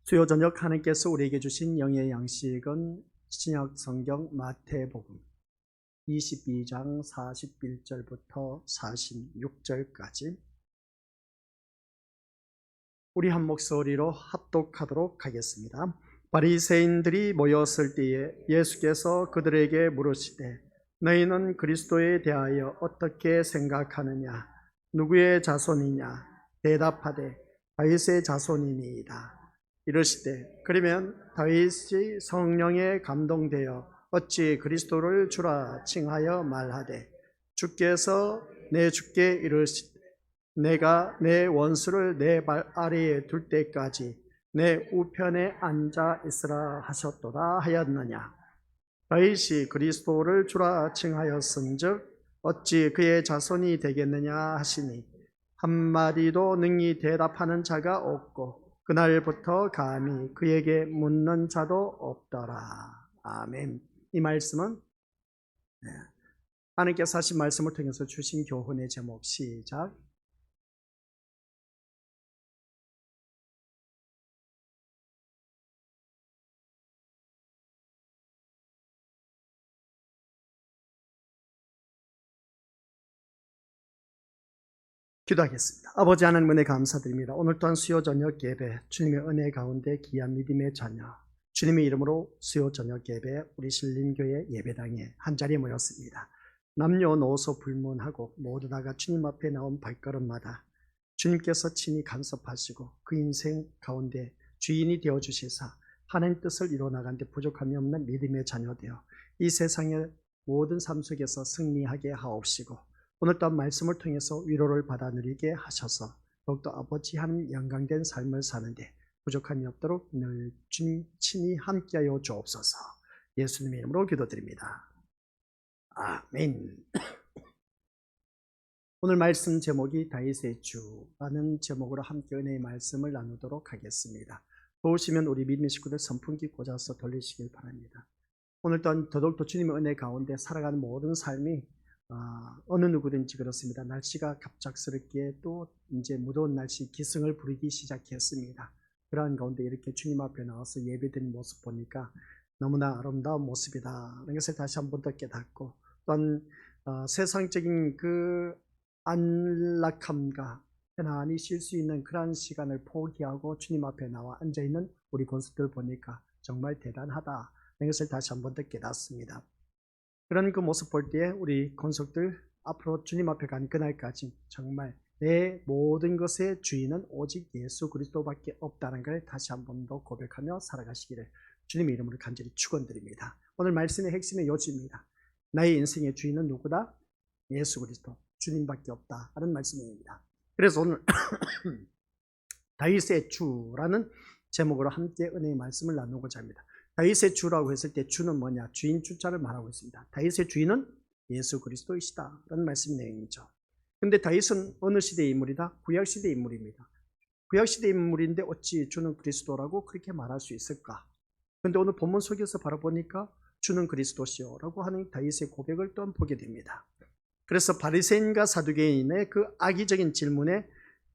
수요 저녁 하나님께서 우리에게 주신 영의 양식은 신약 성경 마태복음 22장 41절부터 46절까지 우리 한 목소리로 합독하도록 하겠습니다. 바리새인들이 모였을 때에 예수께서 그들에게 물으시되 너희는 그리스도에 대하여 어떻게 생각하느냐? 누구의 자손이냐? 대답하되 다윗의 자손이니이다. 이르시되 그러면 다윗이 성령에 감동되어 어찌 그리스도를 주라 칭하여 말하되 주께서 내 주께 이르시되 내가 내 원수를 내 발 아래에 둘 때까지 내 우편에 앉아 있으라 하셨도다 하였느냐? 다윗이 그리스도를 주라 칭하였은즉 어찌 그의 자손이 되겠느냐 하시니 한마디도 능히 대답하는 자가 없고 그날부터 감히 그에게 묻는 자도 없더라. 아멘. 이 말씀은 하나님께서 하신 말씀을 통해서 주신 교훈의 제목 시작. 기도하겠습니다. 아버지 하나님 은혜 감사드립니다. 오늘 또한 수요 저녁 예배 주님의 은혜 가운데 귀한 믿음의 자녀 주님의 이름으로 수요 저녁 예배 우리 신림교회 예배당에 한자리에 모였습니다. 남녀노소 불문하고 모두 다가 주님 앞에 나온 발걸음마다 주님께서 친히 간섭하시고 그 인생 가운데 주인이 되어주시사 하나님 뜻을 이루어나가는 데 부족함이 없는 믿음의 자녀 되어 이 세상의 모든 삶 속에서 승리하게 하옵시고 오늘 또한 말씀을 통해서 위로를 받아 누리게 하셔서 더욱더 아버지 하나님 영광된 삶을 사는데 부족함이 없도록 늘 주님 친히 함께하여 주옵소서. 예수님의 이름으로 기도드립니다. 아멘. 오늘 말씀 제목이 다윗의 주라는 제목으로 함께 은혜의 말씀을 나누도록 하겠습니다. 도우시면 우리 믿음의 식구들 선풍기 꽂아서 돌리시길 바랍니다. 오늘 또한 더욱더 주님의 은혜 가운데 살아가는 모든 삶이 어느 누구든지 그렇습니다. 날씨가 갑작스럽게 또 이제 무더운 날씨 기승을 부리기 시작했습니다. 그러한 가운데 이렇게 주님 앞에 나와서 예배드리는 모습 보니까 너무나 아름다운 모습이다. 이것을 다시 한 번 더 깨닫고 또한 세상적인 그 안락함과 편안히 쉴 수 있는 그러한 시간을 포기하고 주님 앞에 나와 앉아있는 우리 권속들 보니까 정말 대단하다. 이것을 다시 한 번 더 깨닫습니다. 그런 그 모습 볼 때에 우리 권속들 앞으로 주님 앞에 가는 그날까지 정말 내 모든 것의 주인은 오직 예수 그리스도밖에 없다는 걸 다시 한 번 더 고백하며 살아가시기를 주님의 이름으로 간절히 축원드립니다. 오늘 말씀의 핵심의 요지입니다. 나의 인생의 주인은 누구다? 예수 그리스도 주님밖에 없다 하는 말씀입니다. 그래서 오늘 다윗의 주라는 제목으로 함께 은혜의 말씀을 나누고자 합니다. 다윗의 주라고 했을 때 주는 뭐냐? 주인 주자를 말하고 있습니다. 다윗의 주인은 예수 그리스도이시다 라는 말씀 내용이죠. 그런데 다윗은 어느 시대의 인물이다? 구약시대의 인물입니다. 구약시대의 인물인데 어찌 주는 그리스도라고 그렇게 말할 수 있을까? 그런데 오늘 본문 속에서 바라보니까 주는 그리스도시요 라고 하는 다윗의 고백을 또 보게 됩니다. 그래서 바리새인과 사두개인의 그 악의적인 질문에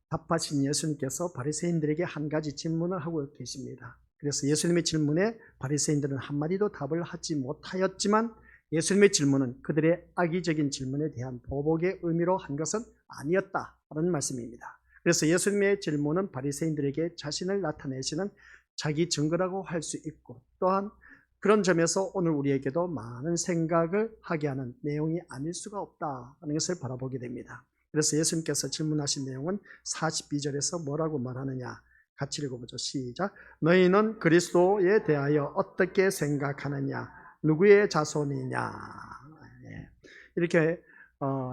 답하신 예수님께서 바리새인들에게 한 가지 질문을 하고 계십니다. 그래서 예수님의 질문에 바리새인들은 한마디도 답을 하지 못하였지만 예수님의 질문은 그들의 악의적인 질문에 대한 보복의 의미로 한 것은 아니었다는 말씀입니다. 그래서 예수님의 질문은 바리새인들에게 자신을 나타내시는 자기 증거라고 할 수 있고 또한 그런 점에서 오늘 우리에게도 많은 생각을 하게 하는 내용이 아닐 수가 없다는 것을 바라보게 됩니다. 그래서 예수님께서 질문하신 내용은 42절에서 뭐라고 말하느냐? 같이 읽어보죠. 시작. 너희는 그리스도에 대하여 어떻게 생각하느냐? 누구의 자손이냐? 이렇게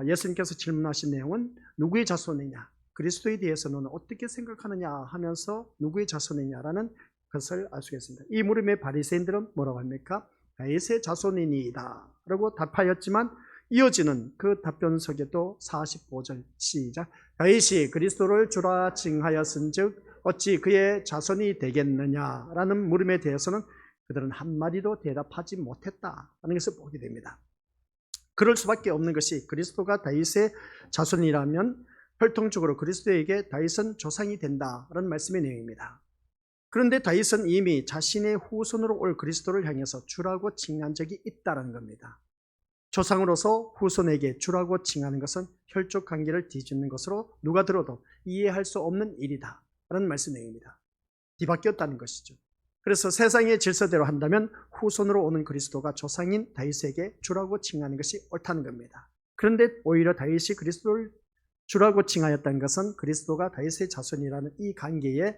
예수님께서 질문하신 내용은 누구의 자손이냐? 그리스도에 대해서는 어떻게 생각하느냐 하면서 누구의 자손이냐라는 것을 알 수 있습니다. 이 물음에 바리새인들은 뭐라고 합니까? 다윗의 자손이니이다 라고 답하였지만 이어지는 그 답변 속에도 45절 시작. 다윗이 그리스도를 주라 칭하였은즉 어찌 그의 자손이 되겠느냐라는 물음에 대해서는 그들은 한마디도 대답하지 못했다는 것을 보게 됩니다. 그럴 수밖에 없는 것이 그리스도가 다윗의 자손이라면 혈통적으로 그리스도에게 다윗은 조상이 된다라는 말씀의 내용입니다. 그런데 다윗은 이미 자신의 후손으로 올 그리스도를 향해서 주라고 칭한 적이 있다는 겁니다. 조상으로서 후손에게 주라고 칭하는 것은 혈족 관계를 뒤집는 것으로 누가 들어도 이해할 수 없는 일이다 라는 말씀 내용입니다. 뒤바뀌었다는 것이죠. 그래서 세상의 질서대로 한다면 후손으로 오는 그리스도가 조상인 다윗에게 주라고 칭하는 것이 옳다는 겁니다. 그런데 오히려 다윗이 그리스도를 주라고 칭하였다는 것은 그리스도가 다윗의 자손이라는 이 관계에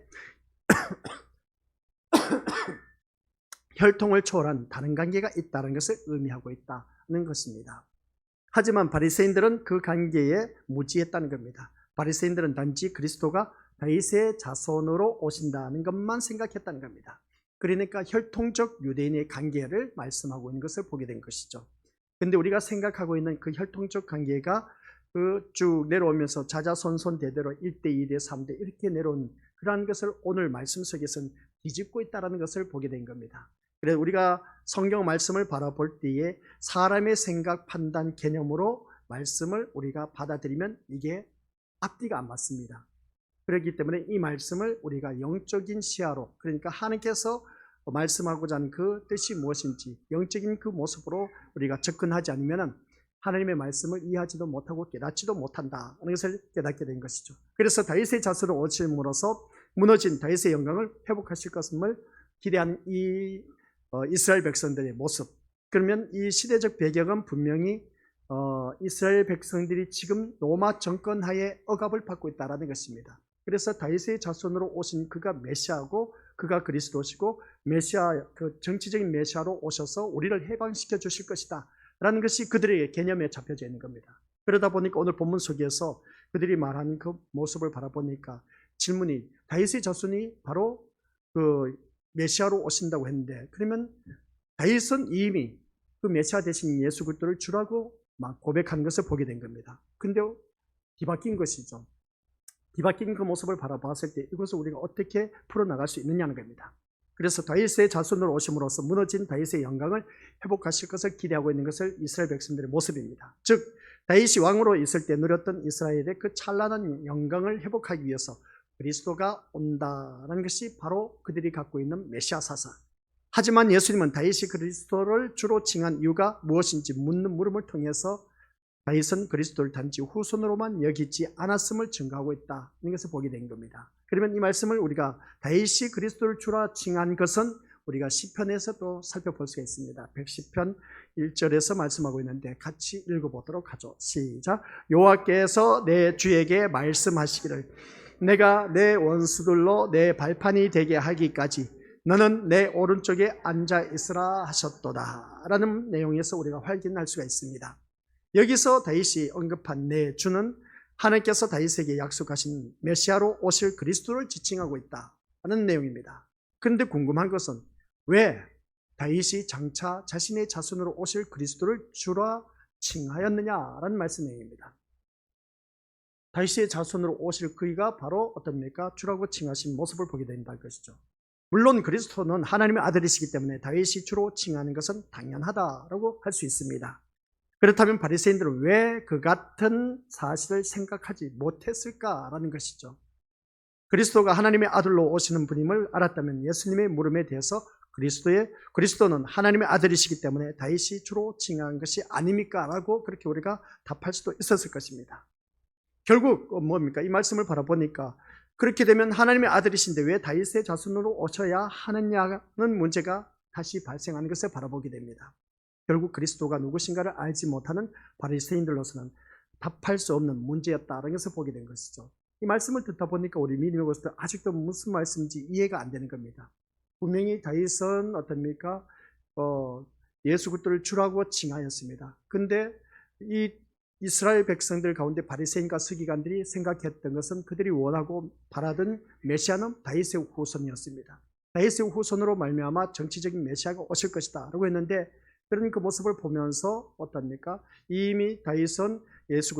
혈통을 초월한 다른 관계가 있다는 것을 의미하고 있다는 것입니다. 하지만 바리새인들은 그 관계에 무지했다는 겁니다. 바리새인들은 단지 그리스도가 다윗의 자손으로 오신다는 것만 생각했다는 겁니다. 그러니까 혈통적 유대인의 관계를 말씀하고 있는 것을 보게 된 것이죠. 그런데 우리가 생각하고 있는 그 혈통적 관계가 쭉 내려오면서 자자손손 대대로 1대, 2대, 3대 이렇게 내려온 그러한 것을 오늘 말씀 속에서는 뒤집고 있다는 것을 보게 된 겁니다. 그래서 우리가 성경 말씀을 바라볼 때에 사람의 생각, 판단, 개념으로 말씀을 우리가 받아들이면 이게 앞뒤가 안 맞습니다. 그렇기 때문에 이 말씀을 우리가 영적인 시야로, 그러니까 하나님께서 말씀하고자 하는 그 뜻이 무엇인지 영적인 그 모습으로 우리가 접근하지 않으면 하나님의 말씀을 이해하지도 못하고 깨닫지도 못한다는 것을 깨닫게 된 것이죠. 그래서 다윗의 자손으로 오심으로써 무너진 다윗의 영광을 회복하실 것을 기대하는 이 이스라엘 백성들의 모습, 그러면 이 시대적 배경은 분명히 이스라엘 백성들이 지금 로마 정권 하에 억압을 받고 있다는 것입니다. 그래서 다윗의 자손으로 오신 그가 메시아고 그가 그리스도시고 메시아, 그 정치적인 메시아로 오셔서 우리를 해방시켜 주실 것이다 라는 것이 그들의 개념에 잡혀져 있는 겁니다. 그러다 보니까 오늘 본문 속에서 그들이 말하는 그 모습을 바라보니까 질문이, 다윗의 자손이 바로 그 메시아로 오신다고 했는데, 그러면 다윗은 이미 그 메시아 대신 예수 그리스도를 주라고 막 고백하는 것을 보게 된 겁니다. 근데 뒤바뀐 것이죠. 뒤바뀐 그 모습을 바라봤을 때 이것을 우리가 어떻게 풀어나갈 수 있느냐는 겁니다. 그래서 다윗의 자손으로 오심으로써 무너진 다윗의 영광을 회복하실 것을 기대하고 있는 것을 이스라엘 백성들의 모습입니다. 즉 다윗이 왕으로 있을 때 누렸던 이스라엘의 그 찬란한 영광을 회복하기 위해서 그리스도가 온다는 것이 바로 그들이 갖고 있는 메시아 사상. 하지만 예수님은 다윗이 그리스도를 주로 칭한 이유가 무엇인지 묻는 물음을 통해서 다윗은 그리스도를 단지 후손으로만 여기지 않았음을 증거하고 있다는 것을 보게 된 겁니다. 그러면 이 말씀을 우리가 다윗이 그리스도를 주라 칭한 것은 우리가 시편에서 또 살펴볼 수가 있습니다. 110편 1절에서 말씀하고 있는데 같이 읽어보도록 하죠. 시작. 여호와께서 내 주에게 말씀하시기를 내가 내 원수들로 내 발판이 되게 하기까지 너는 내 오른쪽에 앉아 있으라 하셨도다 라는 내용에서 우리가 확인할 수가 있습니다. 여기서 다윗이 언급한 내 주는 하나님께서 다윗에게 약속하신 메시아로 오실 그리스도를 지칭하고 있다는 내용입니다. 그런데 궁금한 것은 왜 다윗이 장차 자신의 자손으로 오실 그리스도를 주라 칭하였느냐라는 말씀 내용입니다. 다윗의 자손으로 오실 그이가 바로 어떻습니까? 주라고 칭하신 모습을 보게 된다는 것이죠. 물론 그리스도는 하나님의 아들이시기 때문에 다윗이 주로 칭하는 것은 당연하다라고 할 수 있습니다. 그렇다면 바리새인들은 왜 그 같은 사실을 생각하지 못했을까라는 것이죠. 그리스도가 하나님의 아들로 오시는 분임을 알았다면 예수님의 물음에 대해서 그리스도는 하나님의 아들이시기 때문에 다윗이 주로 칭한 것이 아닙니까? 라고 그렇게 우리가 답할 수도 있었을 것입니다. 결국 뭡니까? 이 말씀을 바라보니까 그렇게 되면 하나님의 아들이신데 왜 다윗의 자손으로 오셔야 하느냐는 문제가 다시 발생하는 것을 바라보게 됩니다. 결국 그리스도가 누구신가를 알지 못하는 바리새인들로서는 답할 수 없는 문제였다는 것을 보게 된 것이죠. 이 말씀을 듣다 보니까 우리 믿음의 것들 아직도 무슨 말씀인지 이해가 안 되는 겁니다. 분명히 다윗은 어떻습니까? 예수 그리스도를 주라고 칭하였습니다. 근데 이 이스라엘 백성들 가운데 바리새인과 서기관들이 생각했던 것은 그들이 원하고 바라던 메시아는 다윗의 후손이었습니다. 다윗의 후손으로 말미암아 정치적인 메시아가 오실 것이다 라고 했는데 그런 그 모습을 보면서 어떻습니까? 이미 다윗은 예수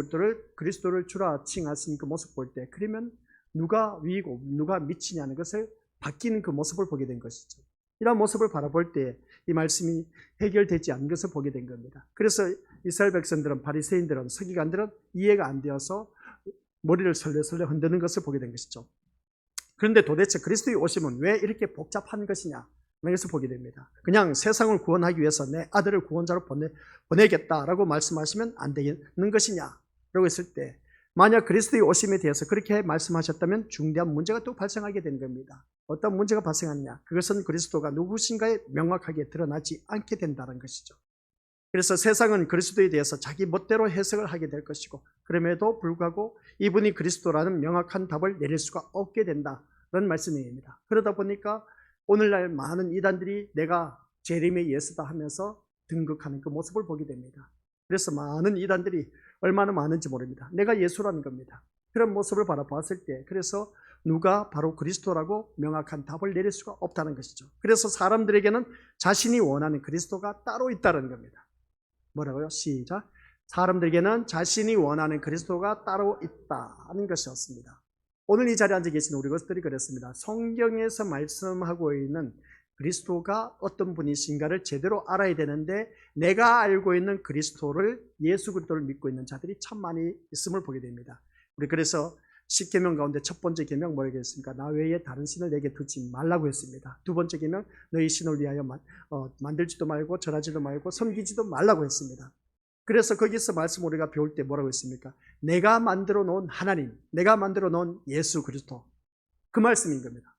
그리스도를 주라 칭하신 그 모습 볼 때 그러면 누가 위고 누가 미치냐는 것을 바뀌는 그 모습을 보게 된 것이죠. 이런 모습을 바라볼 때 이 말씀이 해결되지 않은 것을 보게 된 겁니다. 그래서 이스라엘 백성들은 바리새인들은 서기관들은 이해가 안 되어서 머리를 설레설레 흔드는 것을 보게 된 것이죠. 그런데 도대체 그리스도의 오심은 왜 이렇게 복잡한 것이냐? 여기서 보게 됩니다. 그냥 세상을 구원하기 위해서 내 아들을 구원자로 보내겠다라고 말씀하시면 안 되는 것이냐? 라고 했을 때 만약 그리스도의 오심에 대해서 그렇게 말씀하셨다면 중대한 문제가 또 발생하게 된 겁니다. 어떤 문제가 발생하느냐? 그것은 그리스도가 누구신가에 명확하게 드러나지 않게 된다는 것이죠. 그래서 세상은 그리스도에 대해서 자기 멋대로 해석을 하게 될 것이고 그럼에도 불구하고 이분이 그리스도라는 명확한 답을 내릴 수가 없게 된다는 말씀입니다. 그러다 보니까 오늘날 많은 이단들이 내가 재림의 예수다 하면서 등극하는 그 모습을 보게 됩니다. 그래서 많은 이단들이 얼마나 많은지 모릅니다. 내가 예수라는 겁니다. 그런 모습을 바라보았을 때 그래서 누가 바로 그리스도라고 명확한 답을 내릴 수가 없다는 것이죠. 그래서 사람들에게는 자신이 원하는 그리스도가 따로 있다는 겁니다. 뭐라고요? 시작. 사람들에게는 자신이 원하는 그리스도가 따로 있다는 것이었습니다. 오늘 이 자리에 앉아 계신 우리 것들이 그랬습니다. 성경에서 말씀하고 있는 그리스도가 어떤 분이신가를 제대로 알아야 되는데 내가 알고 있는 그리스도를 예수 그리스도를 믿고 있는 자들이 참 많이 있음을 보게 됩니다. 우리 그래서 10계명 가운데 첫 번째 계명 뭐라고 했습니까? 나 외에 다른 신을 내게 두지 말라고 했습니다. 두 번째 계명 너희 신을 위하여 만들지도 말고 절하지도 말고 섬기지도 말라고 했습니다. 그래서 거기서 말씀 우리가 배울 때 뭐라고 했습니까? 내가 만들어 놓은 하나님, 내가 만들어 놓은 예수 그리스도, 그 말씀인 겁니다.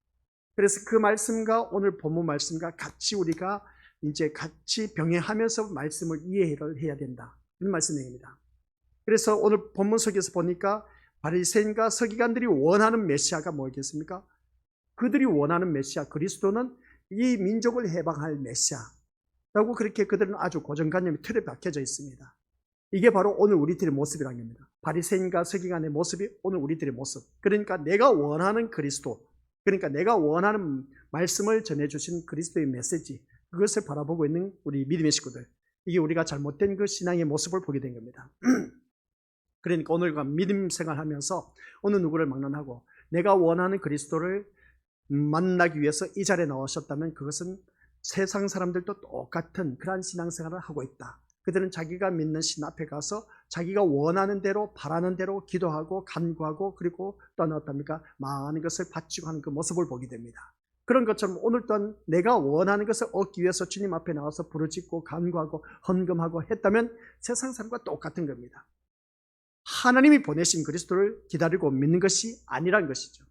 그래서 그 말씀과 오늘 본문 말씀과 같이 우리가 이제 같이 병행하면서 말씀을 이해를 해야 된다. 이런 말씀입니다. 그래서 오늘 본문 속에서 보니까 바리새인과 서기관들이 원하는 메시아가 뭐겠습니까? 그들이 원하는 메시아 그리스도는 이 민족을 해방할 메시아라고 그렇게 그들은 아주 고정관념이 틀에 박혀져 있습니다. 이게 바로 오늘 우리들의 모습이라는 겁니다. 바리새인과 서기관의 모습이 오늘 우리들의 모습. 그러니까 내가 원하는 그리스도, 그러니까 내가 원하는 말씀을 전해주신 그리스도의 메시지, 그것을 바라보고 있는 우리 믿음의 식구들, 이게 우리가 잘못된 그 신앙의 모습을 보게 된 겁니다. 그러니까 오늘과 믿음 생활하면서 어느 누구를 막론하고 내가 원하는 그리스도를 만나기 위해서 이 자리에 나오셨다면 그것은 세상 사람들도 똑같은 그러한 신앙생활을 하고 있다. 그들은 자기가 믿는 신 앞에 가서 자기가 원하는 대로 바라는 대로 기도하고 간구하고 그리고 또 어떻습니까? 많은 것을 바치고 하는 그 모습을 보게 됩니다. 그런 것처럼 오늘 또한 내가 원하는 것을 얻기 위해서 주님 앞에 나와서 부르짖고 간구하고 헌금하고 했다면 세상 사람과 똑같은 겁니다. 하나님이 보내신 그리스도를 기다리고 믿는 것이 아니란 것이죠.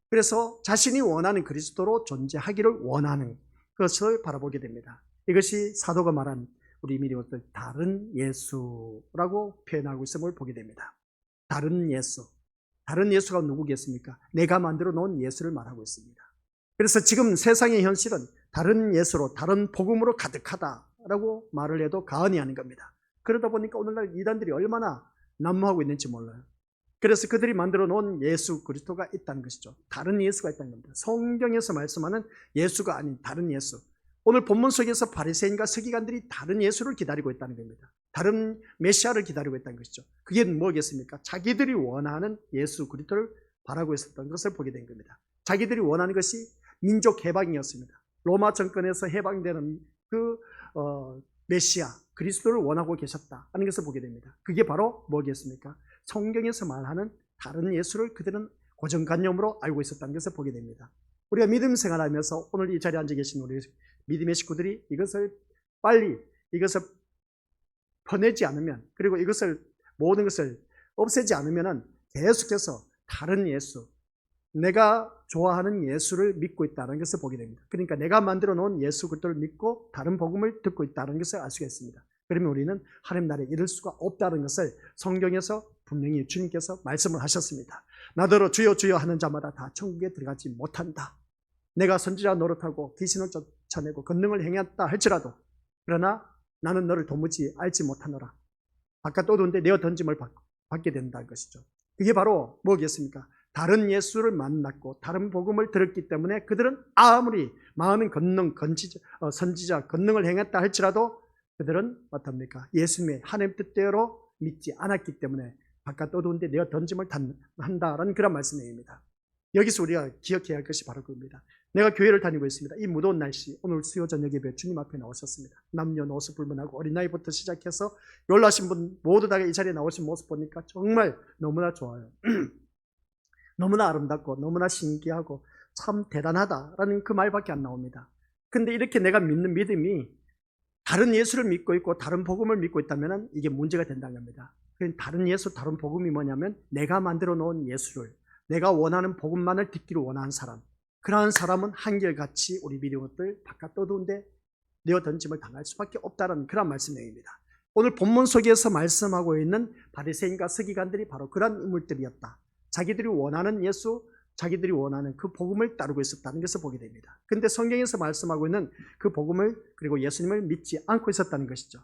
그래서 자신이 원하는 그리스도로 존재하기를 원하는 것을 바라보게 됩니다. 이것이 사도가 말한 우리 믿음의 다른 예수라고 표현하고 있음을 보게 됩니다. 다른 예수. 다른 예수가 누구겠습니까? 내가 만들어 놓은 예수를 말하고 있습니다. 그래서 지금 세상의 현실은 다른 예수로, 다른 복음으로 가득하다라고 말을 해도 과언이 아닌 겁니다. 그러다 보니까 오늘날 이단들이 얼마나 난무하고 있는지 몰라요. 그래서 그들이 만들어 놓은 예수 그리스도가 있다는 것이죠. 다른 예수가 있다는 겁니다. 성경에서 말씀하는 예수가 아닌 다른 예수. 오늘 본문 속에서 바리새인과 서기관들이 다른 예수를 기다리고 있다는 겁니다. 다른 메시아를 기다리고 있다는 것이죠. 그게 뭐겠습니까? 자기들이 원하는 예수 그리스도를 바라고 있었던 것을 보게 된 겁니다. 자기들이 원하는 것이 민족 해방이었습니다. 로마 정권에서 해방되는 그 메시아 그리스도를 원하고 계셨다 하는 것을 보게 됩니다. 그게 바로 뭐겠습니까? 성경에서 말하는 다른 예수를 그들은 고정관념으로 알고 있었다는 것을 보게 됩니다. 우리가 믿음 생활하면서 오늘 이 자리에 앉아 계신 우리 믿음의 식구들이 이것을 빨리 이것을 퍼내지 않으면, 그리고 이것을 모든 것을 없애지 않으면 계속해서 다른 예수, 내가 좋아하는 예수를 믿고 있다는 것을 보게 됩니다. 그러니까 내가 만들어 놓은 예수 그리스도를 믿고 다른 복음을 듣고 있다는 것을 알 수가 있습니다. 그러면 우리는 하나님 나라에 이를 수가 없다는 것을 성경에서 분명히 주님께서 말씀을 하셨습니다. 나더러 주여 주여 하는 자마다 다 천국에 들어가지 못한다. 내가 선지자 노릇하고 귀신을 쫓아내고 권능을 행했다 할지라도 그러나 나는 너를 도무지 알지 못하노라. 바깥 어두운데 내어 던짐을 받게 된다는 것이죠. 그게 바로 뭐겠습니까? 다른 예수를 만났고 다른 복음을 들었기 때문에 그들은 아무리 많은 선지자 권능을 행했다 할지라도 그들은 어떻습니까? 예수님의 하나님 뜻대로 믿지 않았기 때문에 바깥 어두운데 내어 던짐을 한다라는 그런 말씀입니다. 여기서 우리가 기억해야 할 것이 바로 그겁니다. 내가 교회를 다니고 있습니다. 이 무더운 날씨 오늘 수요 저녁 예배 주님 앞에 나오셨습니다. 남녀노소 불문하고 어린아이부터 시작해서 놀라신 분 모두 다 이 자리에 나오신 모습 보니까 정말 너무나 좋아요. 너무나 아름답고 너무나 신기하고 참 대단하다라는 그 말밖에 안 나옵니다. 근데 이렇게 내가 믿는 믿음이 다른 예수를 믿고 있고 다른 복음을 믿고 있다면 이게 문제가 된다는 겁니다. 다른 예수, 다른 복음이 뭐냐면 내가 만들어 놓은 예수를, 내가 원하는 복음만을 듣기를 원하는 사람, 그러한 사람은 한결같이 우리 믿음을 바깥 떠도는데 내어 던짐을 당할 수밖에 없다는 그런 말씀 내용입니다. 오늘 본문 속에서 말씀하고 있는 바리새인과 서기관들이 바로 그런 인물들이었다. 자기들이 원하는 예수, 자기들이 원하는 그 복음을 따르고 있었다는 것을 보게 됩니다. 그런데 성경에서 말씀하고 있는 그 복음을 그리고 예수님을 믿지 않고 있었다는 것이죠.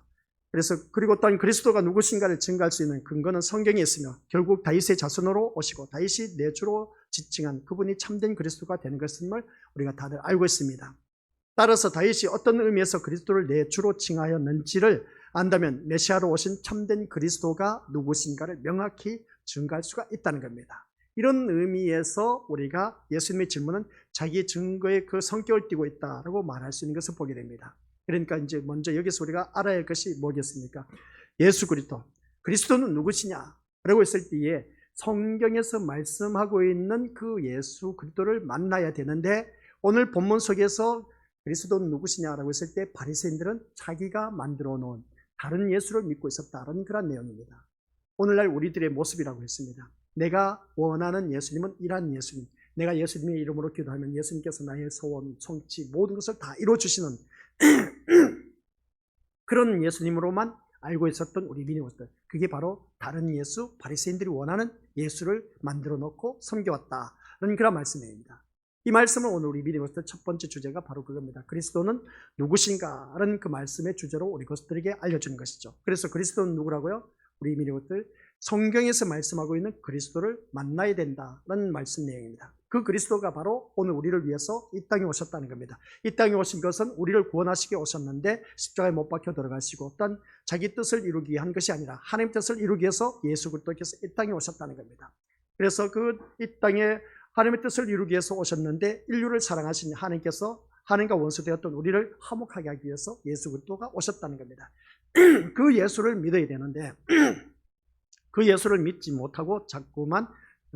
그리고 또한 그리스도가 누구신가를 증거할 수 있는 근거는 성경에 있으며 결국 다윗의 자손으로 오시고 다윗이 내 주로 지칭한 그분이 참된 그리스도가 되는 것임을 우리가 다들 알고 있습니다. 따라서 다윗이 어떤 의미에서 그리스도를 내 주로 칭하였는지를 안다면 메시아로 오신 참된 그리스도가 누구신가를 명확히 증거할 수가 있다는 겁니다. 이런 의미에서 우리가 예수님의 질문은 자기의 증거의 그 성격을 띠고 있다라고 말할 수 있는 것을 보게 됩니다. 그러니까 이제 먼저 여기서 우리가 알아야 할 것이 뭐겠습니까? 예수 그리스도는 누구시냐? 라고 했을 때에 성경에서 말씀하고 있는 그 예수 그리스도를 만나야 되는데 오늘 본문 속에서 그리스도는 누구시냐라고 했을 때 바리새인들은 자기가 만들어 놓은 다른 예수를 믿고 있었다는 그런 내용입니다. 오늘날 우리들의 모습이라고 했습니다. 내가 원하는 예수님은 이런 예수님, 내가 예수님의 이름으로 기도하면 예수님께서 나의 소원, 성취 모든 것을 다 이루어주시는 그런 예수님으로만 알고 있었던 우리 믿음들, 그게 바로 다른 예수, 바리새인들이 원하는 예수를 만들어 놓고 섬겨왔다는 그런 말씀입니다. 이 말씀은 오늘 우리 믿음으로서 첫 번째 주제가 바로 그겁니다. 그리스도는 누구신가라는 그 말씀의 주제로 우리 것들에게 알려주는 것이죠. 그래서 그리스도는 누구라고요? 우리 믿음들 성경에서 말씀하고 있는 그리스도를 만나야 된다는 말씀 내용입니다. 그 그리스도가 바로 오늘 우리를 위해서 이 땅에 오셨다는 겁니다. 이 땅에 오신 것은 우리를 구원하시게 오셨는데 십자가에 못 박혀 들어가시고 또한 자기 뜻을 이루기 위한 것이 아니라 하나님 뜻을 이루기 위해서 예수 그리스도께서 이 땅에 오셨다는 겁니다. 그래서 이 땅에 하나님의 뜻을 이루기 위해서 오셨는데 인류를 사랑하신 하나님께서 하나님과 원수되었던 우리를 화목하게 하기 위해서 예수 그리스도가 오셨다는 겁니다. 그 예수를 믿어야 되는데 그 예수를 믿지 못하고 자꾸만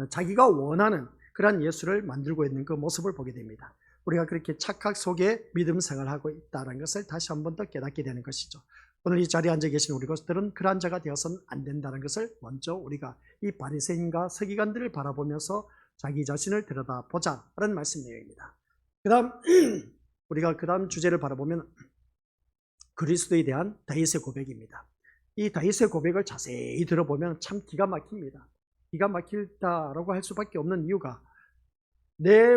자기가 원하는 그런 예수를 만들고 있는 그 모습을 보게 됩니다. 우리가 그렇게 착각 속에 믿음 생활을 하고 있다는 것을 다시 한 번 더 깨닫게 되는 것이죠. 오늘 이 자리에 앉아 계신 우리 것들은 그러한 자가 되어서는 안 된다는 것을 먼저 우리가 이 바리새인과 서기관들을 바라보면서 자기 자신을 들여다보자라는 말씀 내용입니다. 우리가 그 다음 주제를 바라보면 그리스도에 대한 다윗의 고백입니다. 이 다윗의 고백을 자세히 들어보면 참 기가 막힙니다. 기가 막힐다라고 할 수밖에 없는 이유가 내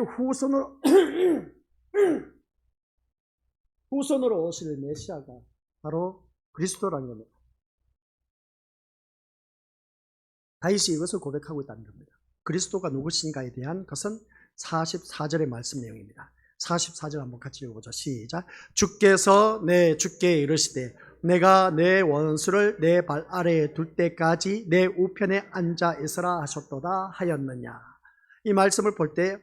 후손으로 오실 메시아가 바로 그리스도라는 겁니다. 다윗이 이것을 고백하고 있다는 겁니다. 그리스도가 누구신가에 대한 것은 44절의 말씀 내용입니다. 44절 한번 같이 읽어보죠. 시작. 주께서 내 주께 이르시되 내가 내 원수를 내 발 아래에 둘 때까지 내 우편에 앉아 있으라 하셨도다 하였느냐. 이 말씀을 볼 때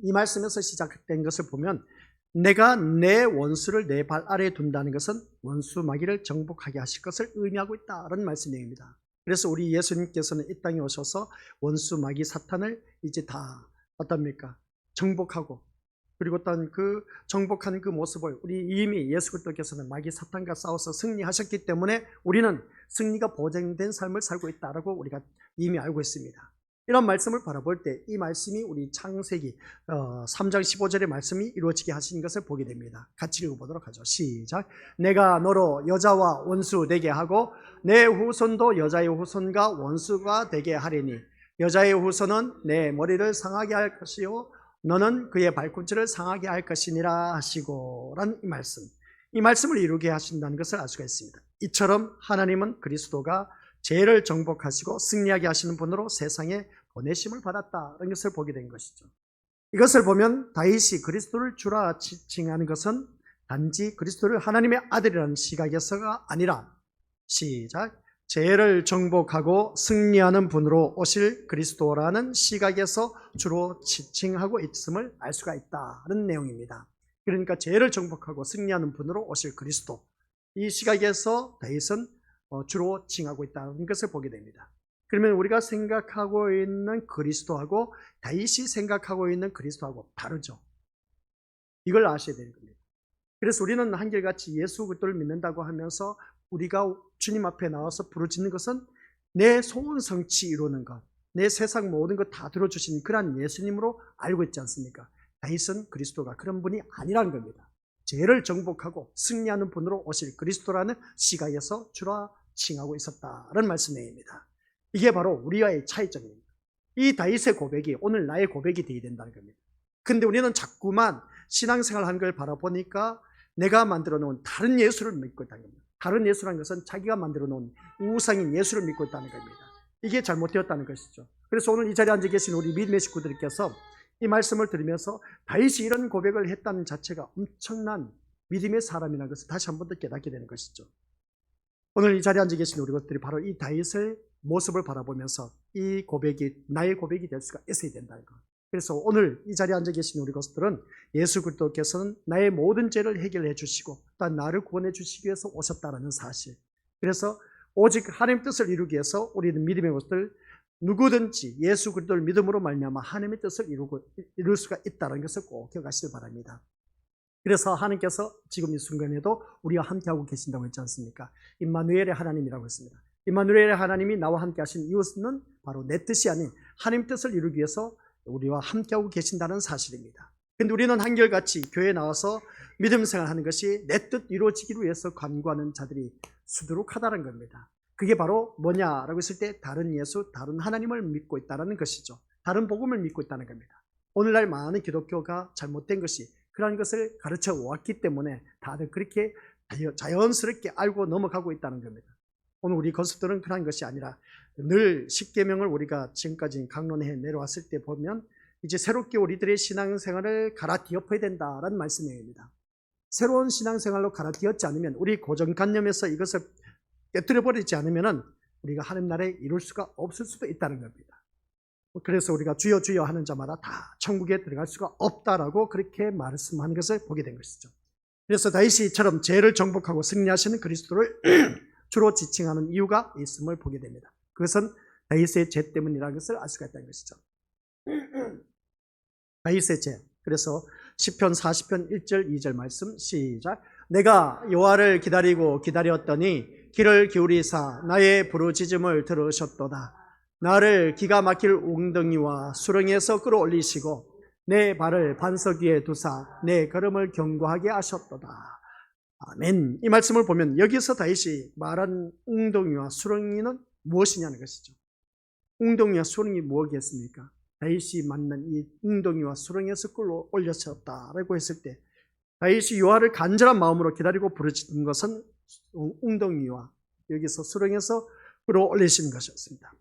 이 말씀에서 시작된 것을 보면 내가 내 원수를 내 발 아래에 둔다는 것은 원수 마귀를 정복하게 하실 것을 의미하고 있다는 말씀 내용입니다. 그래서 우리 예수님께서는 이 땅에 오셔서 원수 마귀 사탄을 이제 다 어떻습니까? 정복하고 그리고 어떤 그 정복한 그 모습을 우리 이미 예수 그리스도께서는 마귀 사탄과 싸워서 승리하셨기 때문에 우리는 승리가 보장된 삶을 살고 있다라고 우리가 이미 알고 있습니다. 이런 말씀을 바라볼 때 이 말씀이 우리 창세기 3장 15절의 말씀이 이루어지게 하신 것을 보게 됩니다. 같이 읽어보도록 하죠. 시작. 내가 너로 여자와 원수 되게 하고 내 후손도 여자의 후손과 원수가 되게 하리니 여자의 후손은 내 머리를 상하게 할 것이요 너는 그의 발꿈치를 상하게 할 것이니라 하시고 라는 이 말씀을 이루게 하신다는 것을 알 수가 있습니다. 이처럼 하나님은 그리스도가 죄를 정복하시고 승리하게 하시는 분으로 세상에 보내심을 받았다는 것을 보게 된 것이죠. 이것을 보면 다윗이 그리스도를 주라 칭하는 것은 단지 그리스도를 하나님의 아들이라는 시각에서가 아니라 시작. 죄를 정복하고 승리하는 분으로 오실 그리스도라는 시각에서 주로 지칭하고 있음을 알 수가 있다는 내용입니다. 그러니까 죄를 정복하고 승리하는 분으로 오실 그리스도, 이 시각에서 다윗은 주로 칭하고 있다는 것을 보게 됩니다. 그러면 우리가 생각하고 있는 그리스도하고 다윗이 생각하고 있는 그리스도하고 다르죠. 이걸 아셔야 되는 겁니다. 그래서 우리는 한결같이 예수 그리스도를 믿는다고 하면서 우리가 주님 앞에 나와서 부르짖는 것은 내 소원 성취 이루는 것, 내 세상 모든 것 다 들어주신 그러한 예수님으로 알고 있지 않습니까? 다윗은 그리스도가 그런 분이 아니라는 겁니다. 죄를 정복하고 승리하는 분으로 오실 그리스도라는 시각에서 주라 칭하고 있었다는 말씀입니다. 이게 바로 우리와의 차이점입니다. 이 다윗의 고백이 오늘 나의 고백이 되어야 된다는 겁니다. 근데 우리는 자꾸만 신앙생활 하는 걸 바라보니까 내가 만들어 놓은 다른 예수를 믿고 있다는 겁니다. 다른 예수라는 것은 자기가 만들어 놓은 우상인 예수를 믿고 있다는 겁니다. 이게 잘못되었다는 것이죠. 그래서 오늘 이 자리에 앉아 계신 우리 믿음의 식구들께서 이 말씀을 들으면서 다윗이 이런 고백을 했다는 자체가 엄청난 믿음의 사람이라는 것을 다시 한 번 더 깨닫게 되는 것이죠. 오늘 이 자리에 앉아 계신 우리 것들이 바로 이 다윗의 모습을 바라보면서 이 고백이 나의 고백이 될 수가 있어야 된다는 것. 그래서 오늘 이 자리에 앉아 계신 우리 것들은 예수 그리스도께서는 나의 모든 죄를 해결해 주시고 또 나를 구원해 주시기 위해서 오셨다는 사실. 그래서 오직 하나님의 뜻을 이루기 위해서 우리는 믿음의 것들 누구든지 예수 그리스도를 믿음으로 말미암아 하나님의 뜻을 이룰 수가 있다는 것을 꼭 기억하시길 바랍니다. 그래서 하나님께서 지금 이 순간에도 우리와 함께하고 계신다고 했지 않습니까? 임마누엘의 하나님이라고 했습니다. 임마누엘의 하나님이 나와 함께 하신 이유는 바로 내 뜻이 아닌 하나님 뜻을 이루기 위해서 우리와 함께하고 계신다는 사실입니다. 그런데 우리는 한결같이 교회에 나와서 믿음 생활하는 것이 내 뜻 이루어지기를 위해서 간구하는 자들이 수두룩하다는 겁니다. 그게 바로 뭐냐라고 했을 때 다른 예수, 다른 하나님을 믿고 있다는 것이죠. 다른 복음을 믿고 있다는 겁니다. 오늘날 많은 기독교가 잘못된 것이 그런 것을 가르쳐 왔기 때문에 다들 그렇게 자연스럽게 알고 넘어가고 있다는 겁니다. 오늘 우리 건수들은 그런 것이 아니라 늘 십계명을 우리가 지금까지 강론해 내려왔을 때 보면 이제 새롭게 우리들의 신앙생활을 갈아뒤엎어야 된다라는 말씀입니다. 새로운 신앙생활로 갈아뒤었지 않으면 우리 고정관념에서 이것을 깨뜨려버리지 않으면 우리가 하나님 나라에 이룰 수가 없을 수도 있다는 겁니다. 그래서 우리가 주여 주여 하는 자마다 다 천국에 들어갈 수가 없다라고 그렇게 말씀하는 것을 보게 된 것이죠. 그래서 다윗이처럼 죄를 정복하고 승리하시는 그리스도를 주로 지칭하는 이유가 있음을 보게 됩니다. 그것은 다윗의 죄 때문이라는 것을 알 수가 있다는 것이죠. 다윗의 죄. 그래서 시편 40편 1절 2절 말씀 시작. 내가 여호와를 기다리고 기다렸더니 귀를 기울이사 나의 부르짖음을 들으셨도다. 나를 기가 막힐 웅덩이와 수렁에서 끌어올리시고 내 발을 반석 위에 두사 내 걸음을 견고하게 하셨도다. 아멘. 이 말씀을 보면 여기서 다윗이 말한 웅덩이와 수렁이는 무엇이냐는 것이죠. 웅덩이와 수렁이 무엇이겠습니까? 다윗이 만난 이 웅덩이와 수렁에서 끌어올렸었다라고 했을 때 다윗이 여호와를 간절한 마음으로 기다리고 부르짖는 것은 웅덩이와 여기서 수렁에서 끌어올리시는 것이었습니다.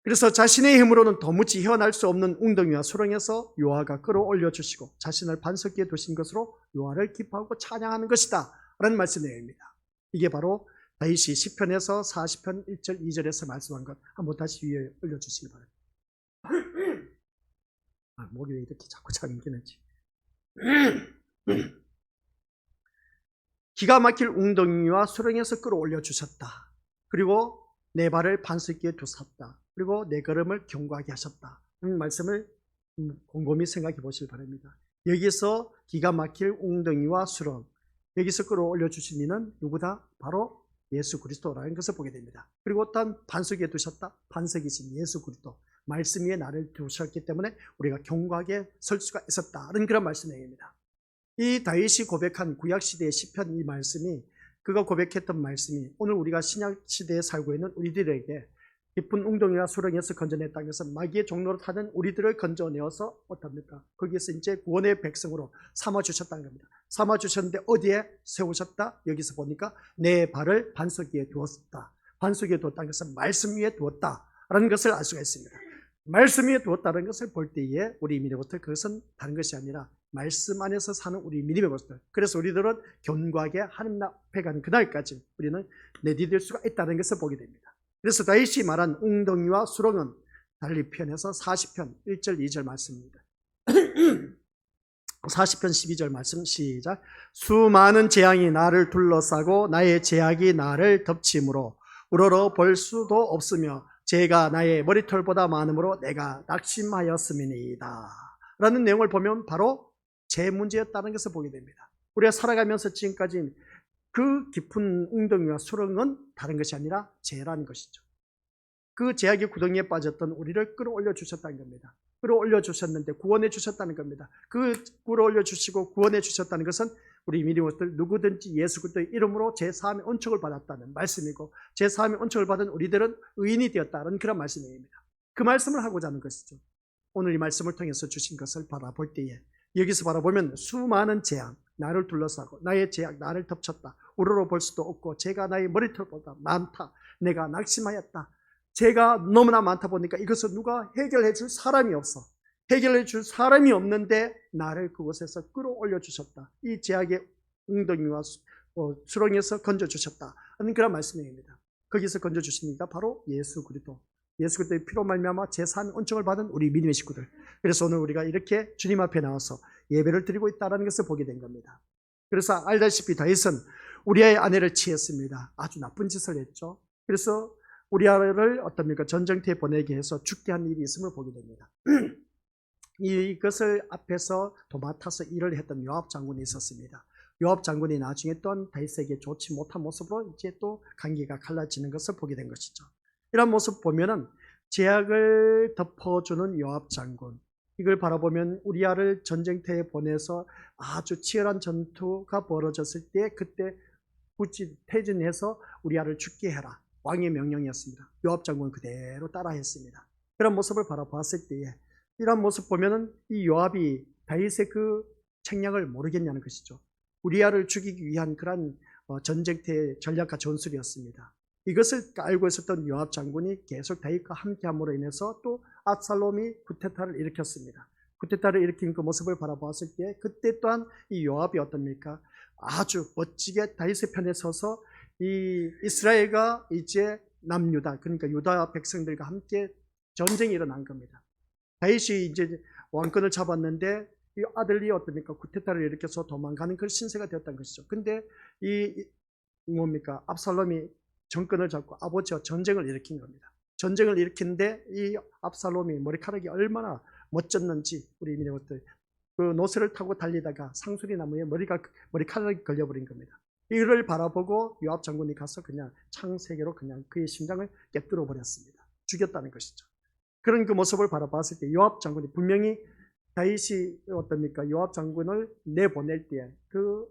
그래서 자신의 힘으로는 도무지 헤어날 수 없는 웅덩이와 수렁에서 여호와가 끌어올려 주시고 자신을 반석 위에 두신 것으로 여호와를 기뻐하고 찬양하는 것이다 라는 말씀입니다. 이게 바로 다윗이 시편에서 40편 1절 2절에서 말씀한 것 한번 다시 위에 올려주시기 바랍니다. 목이 왜 이렇게 자꾸 잠기는지. 기가 막힐 웅덩이와 수렁에서 끌어올려 주셨다. 그리고 내 발을 반석 위에 두셨다. 그리고 내 걸음을 견고하게 하셨다. 는 말씀을 곰곰이 생각해 보시기 바랍니다. 여기서 기가 막힐 웅덩이와 수렁, 여기서 끌어올려 주신 이는 누구다? 바로 예수 그리스도라는 것을 보게 됩니다. 그리고 어떤 반석 위에 두셨다? 반석이신 예수 그리스도. 말씀 위에 나를 두셨기 때문에 우리가 견고하게 설 수가 있었다는 그런 말씀입니다. 이 다윗이 고백한 구약시대의 시편 이 말씀이 그가 고백했던 말씀이 오늘 우리가 신약시대에 살고 있는 우리들에게 깊은 웅덩이와 수렁에서 건져냈다는 것은 마귀의 종로로 타는 우리들을 건져내어서 어떻습니까? 거기에서 이제 구원의 백성으로 삼아주셨다는 겁니다. 삼아주셨는데 어디에 세우셨다? 여기서 보니까 내 발을 반석 위에 두었다. 반석 위에 두었다는 것은 말씀 위에 두었다라는 것을 알 수가 있습니다. 말씀 위에 두었다는 것을 볼 때에 우리 믿음의 것들 그것은 다른 것이 아니라 말씀 안에서 사는 우리 믿음의 것들. 그래서 우리들은 견고하게 하나님 앞에 가는 그날까지 우리는 내디딜 수가 있다는 것을 보게 됩니다. 그래서 다윗이 말한 웅덩이와 수렁은 달리 편에서 40편 1절 2절 말씀입니다. 40편 12절 말씀 시작. 수많은 재앙이 나를 둘러싸고 나의 제약이 나를 덮치므로 우러러 볼 수도 없으며 죄가 나의 머리털보다 많으므로 내가 낙심하였음이니이다 라는 내용을 보면 바로 죄 문제였다는 것을 보게 됩니다. 우리가 살아가면서 지금까지 그 깊은 웅덩이와 수렁은 다른 것이 아니라 죄라는 것이죠. 그 죄악의 구덩이에 빠졌던 우리를 끌어올려 주셨다는 겁니다. 끌어올려 주셨는데 구원해 주셨다는 겁니다. 그 끌어올려 주시고 구원해 주셨다는 것은 우리 믿음들 누구든지 예수 그리스도의 이름으로 제3의 은총을 받았다는 말씀이고, 제3의 은총을 받은 우리들은 의인이 되었다는 그런 말씀입니다. 그 말씀을 하고자 하는 것이죠. 오늘 이 말씀을 통해서 주신 것을 바라볼 때에 여기서 바라보면 수많은 재앙, 나를 둘러싸고 나의 죄악 나를 덮쳤다, 우러러 볼 수도 없고 죄가 나의 머리털보다 많다, 내가 낙심하였다, 죄가 너무나 많다 보니까 이것을 누가 해결해 줄 사람이 없어, 해결해 줄 사람이 없는데 나를 그곳에서 끌어올려 주셨다, 이 죄악의 웅덩이와 수렁에서 건져 주셨다 하는 그런 말씀입니다. 거기서 건져 주신 이가 바로 예수 그리스도, 예수 그리스도의 피로 말미암아 제3 은총을 받은 우리 믿음의 식구들. 그래서 오늘 우리가 이렇게 주님 앞에 나와서 예배를 드리고 있다는 것을 보게 된 겁니다. 그래서 알다시피 다윗은 우리아의 아내를 취했습니다. 아주 나쁜 짓을 했죠. 그래서 우리아를 어떻습니까? 전쟁터에 보내게 해서 죽게 한 일이 있음을 보게 됩니다. 이것을 앞에서 도맡아서 일을 했던 요압 장군이 있었습니다. 요압 장군이 나중에 또한 다윗에게 좋지 못한 모습으로 이제 또 관계가 갈라지는 것을 보게 된 것이죠. 이런 모습 보면은 죄악을 덮어주는 요압 장군, 이걸 바라보면 우리아를 전쟁터에 보내서 아주 치열한 전투가 벌어졌을 때 그때 굳이 퇴진해서 우리아를 죽게 해라, 왕의 명령이었습니다. 요압 장군은 그대로 따라했습니다. 그런 모습을 바라보았을 때에 이런 모습 보면은 이 요압이 다윗의 그 책략을 모르겠냐는 것이죠. 우리아를 죽이기 위한 그런 전쟁터의 전략과 전술이었습니다. 이것을 알고 있었던 요압 장군이 계속 다윗과 함께함으로 인해서 또 압살롬이 쿠데타를 일으켰습니다. 쿠데타를 일으킨 그 모습을 바라보았을 때 그때 또한 이 요압이 어떻습니까? 아주 멋지게 다윗의 편에 서서 이 이스라엘과 이제 남유다, 그러니까 유다 백성들과 함께 전쟁이 일어난 겁니다. 다윗이 이제 왕권을 잡았는데 이 아들이 어떻습니까? 쿠데타를 일으켜서 도망가는 그 신세가 되었던 것이죠. 근데 이 뭡니까? 압살롬이 정권을 잡고 아버지와 전쟁을 일으킨 겁니다. 전쟁을 일으키는데 이 압살롬이 머리카락이 얼마나 멋졌는지 우리 민족들 그 노새를 타고 달리다가 상수리 나무에 머리카락이 걸려버린 겁니다. 이를 바라보고 요압 장군이 가서 그냥 창 3개로 그냥 그의 심장을 깨뜨려 버렸습니다. 죽였다는 것이죠. 그런 그 모습을 바라봤을 때 요압 장군이 분명히 다윗이 어떻습니까? 요압 장군을 내보낼 때 그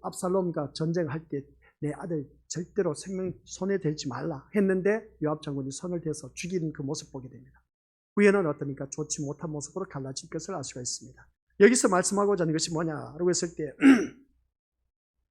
압살롬과 전쟁할 때 내 아들 절대로 생명 손에 대지 말라 했는데 요압 장군이 손을 대서 죽이는 그 모습 보게 됩니다. 후에는 어떻습니까? 좋지 못한 모습으로 갈라진 것을 알 수가 있습니다. 여기서 말씀하고자 하는 것이 뭐냐라고 했을 때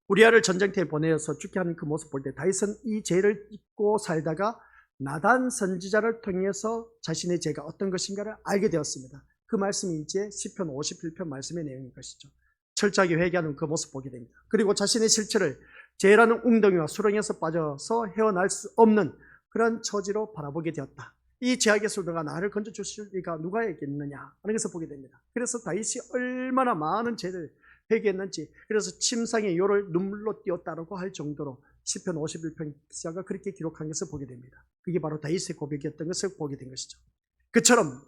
우리아를 전쟁터에 보내서 죽게 하는 그 모습 볼 때 다윗은 이 죄를 잊고 살다가 나단 선지자를 통해서 자신의 죄가 어떤 것인가를 알게 되었습니다. 그 말씀이 이제 시편 51편 말씀의 내용인 것이죠. 철저하게 회개하는 그 모습 보게 됩니다. 그리고 자신의 실체를 죄라는 웅덩이와 수렁에서 빠져서 헤어날 수 없는 그런 처지로 바라보게 되었다. 이 죄악의 술도가 나를 건져주실 리가 누가 있겠느냐 하는 것을 보게 됩니다. 그래서 다윗이 얼마나 많은 죄를 회개했는지, 그래서 침상의 요를 눈물로 띄었다라고 할 정도로 시편 51편 기자가 그렇게 기록한 것을 보게 됩니다. 그게 바로 다윗의 고백이었던 것을 보게 된 것이죠. 그처럼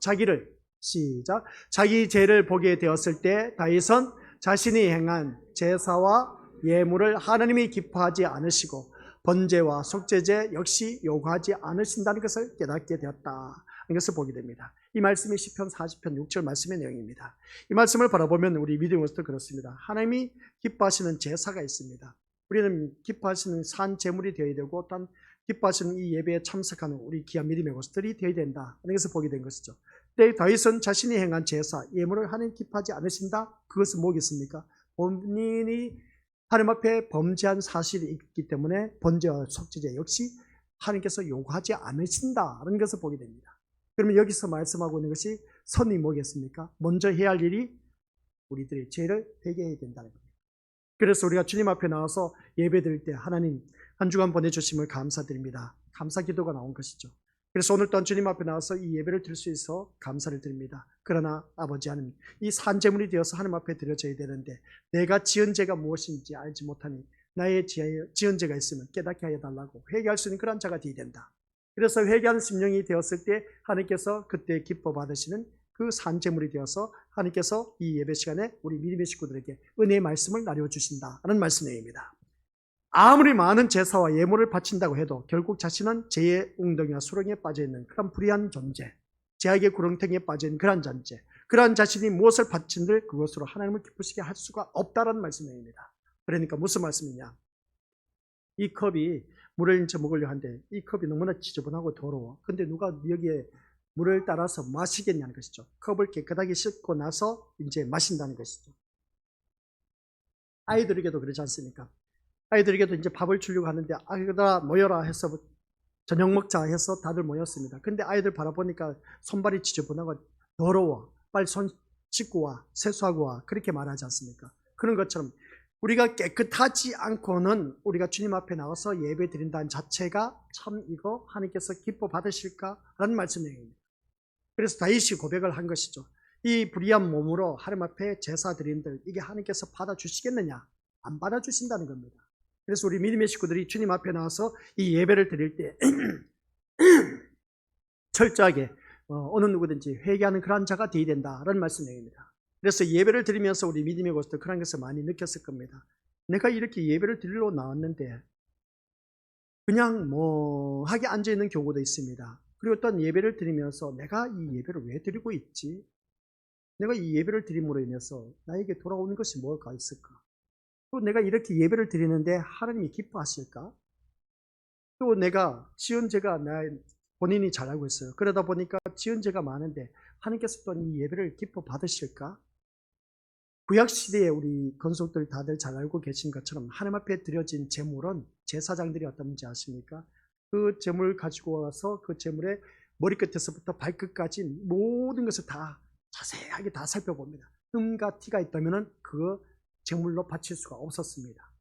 자기 죄를 보게 되었을 때 다윗은 자신이 행한 제사와 예물을 하나님이 기뻐하지 않으시고 번제와 속죄제 역시 요구하지 않으신다는 것을 깨닫게 되었다. 이것을 보게 됩니다. 이 말씀이 시편 40편 6절 말씀의 내용입니다. 이 말씀을 바라보면 우리 믿음으로서 그렇습니다. 하나님이 기뻐하시는 제사가 있습니다. 우리는 기뻐하시는 산 제물이 되어야 되고 또한 기뻐하시는 이 예배에 참석하는 우리 귀한 믿음의 것들이 되어야 된다. 하는 것을 보게 된 것이죠. 다윗은 자신이 행한 제사, 예물을 하나님 기뻐하지 않으신다. 그것은 뭐겠습니까? 본인이 하나님 앞에 범죄한 사실이 있기 때문에 번제와 속죄제 역시 하나님께서 요구하지 않으신다는 것을 보게 됩니다. 그러면 여기서 말씀하고 있는 것이 선이 뭐겠습니까? 먼저 해야 할 일이 우리들의 죄를 회개해야 된다는 겁니다. 그래서 우리가 주님 앞에 나와서 예배 드릴 때 하나님 한 주간 보내주심을 감사드립니다. 감사 기도가 나온 것이죠. 그래서 오늘 또한 주님 앞에 나와서 이 예배를 드릴 수 있어 감사를 드립니다. 그러나 아버지 하나님, 이 산제물이 되어서 하나님 앞에 드려져야 되는데 내가 지은 죄가 무엇인지 알지 못하니 나의 지은 죄가 있으면 깨닫게 하여 달라고 회개할 수 있는 그런 자가 되어야 된다. 그래서 회개하는 심령이 되었을 때 하나님께서 그때 기뻐 받으시는 그 산재물이 되어서 하나님께서 이 예배 시간에 우리 믿음의 식구들에게 은혜의 말씀을 나눠주신다는 말씀입니다. 아무리 많은 제사와 예물을 바친다고 해도 결국 자신은 죄의 웅덩이와 수렁에 빠져있는 그런 불의한 존재, 죄악의 구렁텅이에 빠져있는 그런 존재, 그러한 자신이 무엇을 바친들 그것으로 하나님을 기쁘시게 할 수가 없다는 말씀입니다. 그러니까 무슨 말씀이냐? 이 컵이 물을 이제 먹으려 하는데 이 컵이 너무나 지저분하고 더러워. 근데 누가 여기에 물을 따라서 마시겠냐는 것이죠. 컵을 깨끗하게 씻고 나서 이제 마신다는 것이죠. 아이들에게도 그러지 않습니까? 아이들에게도 이제 밥을 주려고 하는데 아이들아 모여라 해서 저녁 먹자 해서 다들 모였습니다. 근데 아이들 바라보니까 손발이 지저분하고 더러워. 빨리 손 씻고 와, 세수하고 와. 그렇게 말하지 않습니까? 그런 것처럼 우리가 깨끗하지 않고는 우리가 주님 앞에 나와서 예배 드린다는 자체가 참 이거 하나님께서 기뻐 받으실까라는 말씀입니다. 그래서 다윗이 고백을 한 것이죠. 이 불의한 몸으로 하나님 앞에 제사 드린들 이게 하나님께서 받아주시겠느냐? 안 받아주신다는 겁니다. 그래서 우리 믿음의 식구들이 주님 앞에 나와서 이 예배를 드릴 때 철저하게 어느 누구든지 회개하는 그런 자가 되어야 된다라는 말씀입니다. 그래서 예배를 드리면서 우리 믿음의 곳도 그런 것을 많이 느꼈을 겁니다. 내가 이렇게 예배를 드리러 나왔는데 그냥 하게 앉아있는 경우도 있습니다. 그리고 어떤 예배를 드리면서 내가 이 예배를 왜 드리고 있지? 내가 이 예배를 드림으로 인해서 나에게 돌아오는 것이 뭐가 있을까? 또 내가 이렇게 예배를 드리는데 하나님이 기뻐하실까? 또 내가 지은 죄가 본인이 잘 알고 있어요. 그러다 보니까 지은 죄가 많은데 하나님께서 또 이 예배를 기뻐 받으실까? 구약시대에 우리 건속들 다들 잘 알고 계신 것처럼 하나님 앞에 드려진 제물은 제사장들이 어떤지 아십니까? 그 제물 가지고 와서 그 제물의 머리끝에서부터 발끝까지 모든 것을 다 자세하게 다 살펴봅니다. 흠과 티가 있다면 그 제물로 바칠 수가 없었습니다.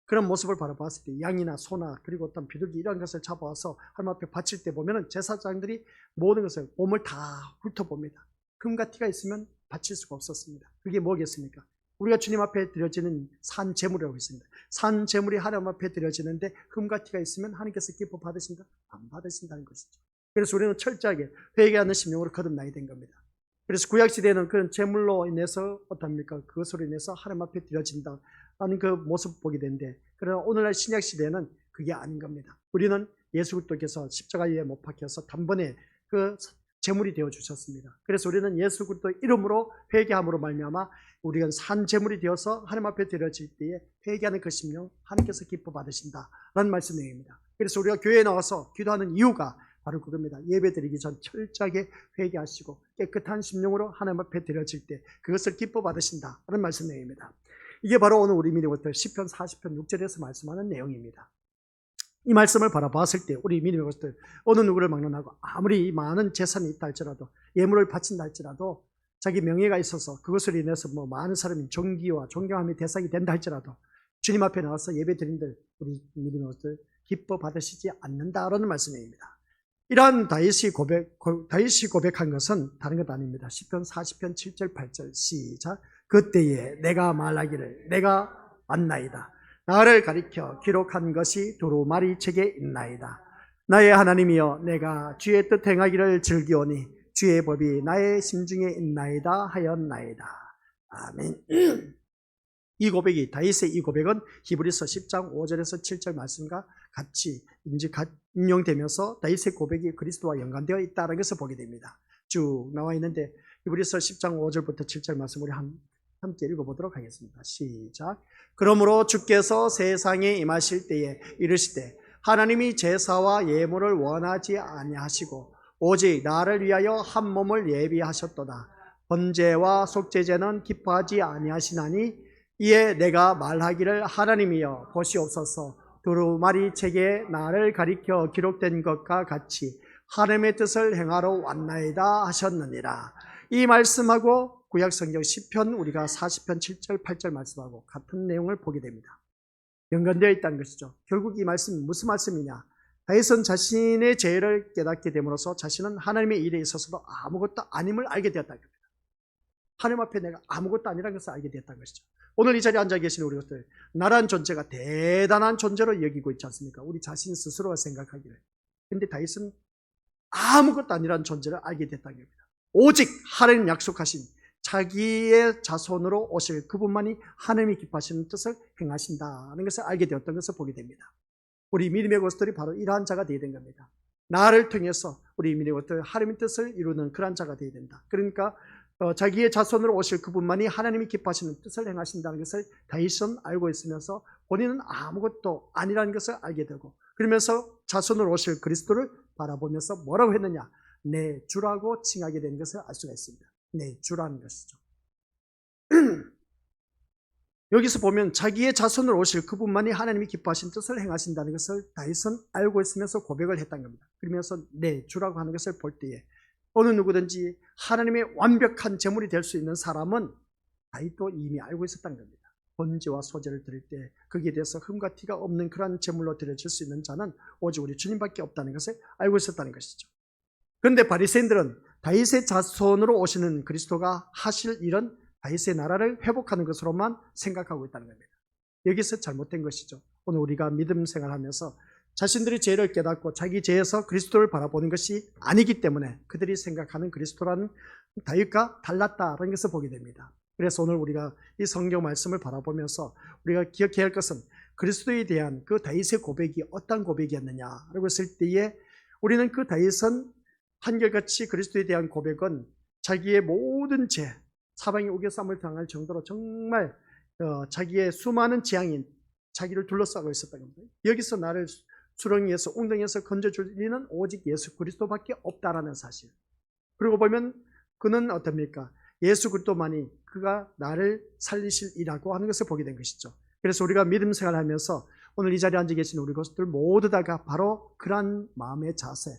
그런 모습을 바라봤을 때 양이나 소나 그리고 어떤 비둘기 이런 것을 잡아와서 하나님 앞에 바칠 때 보면 제사장들이 모든 것을 몸을 다 훑어봅니다. 흠과 티가 있으면 바칠 수가 없었습니다. 그게 뭐겠습니까? 우리가 주님 앞에 드려지는 산 제물이라고 했습니다. 산 제물이 하나님 앞에 드려지는데 흠과 티가 있으면 하나님께서 기뻐 받으신다? 안 받으신다는 것이죠. 그래서 우리는 철저하게 회개하는 심령으로 거듭나야 된 겁니다. 그래서 구약시대에는 그런 제물로 인해서 어떻습니까? 그것으로 인해서 하나님 앞에 드려진다 하는 그 모습 보게 되는데, 그러나 오늘날 신약시대에는 그게 아닌 겁니다. 우리는 예수 그리스도께서 십자가에 못 박혀서 단번에 그 제물이 되어 주셨습니다. 그래서 우리는 예수 그리스도 이름으로 회개함으로 말미암아 우리가 산 제물이 되어서 하나님 앞에 드려질 때에 회개하는 그 심령 하나님께서 기뻐 받으신다라는 말씀입니다. 그래서 우리가 교회에 나와서 기도하는 이유가 바로 그겁니다. 예배 드리기 전 철저하게 회개하시고 깨끗한 심령으로 하나님 앞에 드려질 때 그것을 기뻐 받으신다라는 말씀입니다. 이게 바로 오늘 우리 믿음의 것들 시편 40편 6절에서 말씀하는 내용입니다. 이 말씀을 바라봤을 때 우리 믿음의 것들 어느 누구를 막론하고 아무리 많은 재산이 있다 할지라도 예물을 바친다 할지라도 자기 명예가 있어서 그것을 인해서 많은 사람이 존귀와 존경함의 대상이 된다 할지라도 주님 앞에 나와서 예배 드린들 우리 믿음의 것들 기뻐 받으시지 않는다라는 말씀입니다. 이러한 다윗이 고백한 것은 다른 것 아닙니다. 시편 40편 7절 8절 시작. 그때에 내가 말하기를 내가 왔나이다. 나를 가리켜 기록한 것이 두루마리 책에 있나이다. 나의 하나님이여 내가 주의 뜻 행하기를 즐기오니 주의 법이 나의 심중에 있나이다 하였나이다. 아멘. 이 고백이 다윗의 이 고백은 히브리서 10장 5절에서 7절 말씀과 같이 인용되면서 다윗의 고백이 그리스도와 연관되어 있다는 것을 보게 됩니다. 쭉 나와 있는데 히브리서 10장 5절부터 7절 말씀 우리 함께 읽어보도록 하겠습니다. 시작. 그러므로 주께서 세상에 임하실 때에 이르시되 하나님이 제사와 예물을 원하지 아니하시고 오직 나를 위하여 한 몸을 예비하셨도다. 번제와 속죄제는 기뻐하지 아니하시나니 이에 내가 말하기를 하나님이여 보시옵소서. 두루마리 책에 나를 가리켜 기록된 것과 같이 하나님의 뜻을 행하러 왔나이다 하셨느니라. 이 말씀하고 구약성경 10편 우리가 40편 7절 8절 말씀하고 같은 내용을 보게 됩니다. 연관되어 있다는 것이죠. 결국 이 말씀이 무슨 말씀이냐? 다윗은 자신의 죄를 깨닫게 됨으로써 자신은 하나님의 일에 있어서도 아무것도 아님을 알게 되었다는 겁니다. 하나님 앞에 내가 아무것도 아니라는 것을 알게 되었다는 것이죠. 오늘 이 자리에 앉아 계신 우리 것들 나란 존재가 대단한 존재로 여기고 있지 않습니까? 우리 자신 스스로가 생각하기를 그런데 다윗은 아무것도 아니라는 존재를 알게 됐다는 겁니다. 오직 하나님 약속하신 자기의 자손으로 오실 그분만이 하나님이 기뻐하시는 뜻을 행하신다는 것을 알게 되었던 것을 보게 됩니다. 우리 믿음의 것들이 바로 이러한 자가 되어야 된 겁니다. 나를 통해서 우리 믿음의 것들 하나님의 뜻을 이루는 그러한 자가 되어야 된다. 그러니까 자기의 자손으로 오실 그분만이 하나님이 기뻐하시는 뜻을 행하신다는 것을 다윗은 알고 있으면서 본인은 아무것도 아니라는 것을 알게 되고, 그러면서 자손으로 오실 그리스도를 바라보면서 뭐라고 했느냐? 내 주라고 칭하게 된 것을 알 수가 있습니다. 내 주라는 것이죠. 여기서 보면 자기의 자손으로 오실 그분만이 하나님이 기뻐하신 뜻을 행하신다는 것을 다윗은 알고 있으면서 고백을 했다는 겁니다. 그러면서 내 주라고 하는 것을 볼 때에 어느 누구든지 하나님의 완벽한 제물이 될 수 있는 사람은 다윗도 이미 알고 있었다는 겁니다. 번제와 소제를 드릴 때 거기에 대해서 흠과 티가 없는 그러한 제물로 드려질 수 있는 자는 오직 우리 주님밖에 없다는 것을 알고 있었다는 것이죠. 그런데 바리새인들은 다윗의 자손으로 오시는 그리스도가 하실 일은 다윗의 나라를 회복하는 것으로만 생각하고 있다는 겁니다. 여기서 잘못된 것이죠. 오늘 우리가 믿음 생활하면서 자신들이 죄를 깨닫고 자기 죄에서 그리스도를 바라보는 것이 아니기 때문에 그들이 생각하는 그리스도라는 다윗과 달랐다는 것을 보게 됩니다. 그래서 오늘 우리가 이 성경 말씀을 바라보면서 우리가 기억해야 할 것은 그리스도에 대한 그 다윗의 고백이 어떤 고백이었느냐라고 했을 때에 우리는 그 다윗은 한결같이 그리스도에 대한 고백은 자기의 모든 죄, 사방이 우겨쌈을 당할 정도로 정말 자기의 수많은 재앙이 자기를 둘러싸고 있었다는 겁니다. 여기서 나를 수렁에서 웅덩이에서 건져줄 리는 오직 예수 그리스도밖에 없다라는 사실. 그리고 보면 그는 어떻습니까? 예수 그리스도만이 그가 나를 살리실 이라고 하는 것을 보게 된 것이죠. 그래서 우리가 믿음 생활하면서 오늘 이 자리에 앉아 계신 우리 것들 모두 다가 바로 그러한 마음의 자세,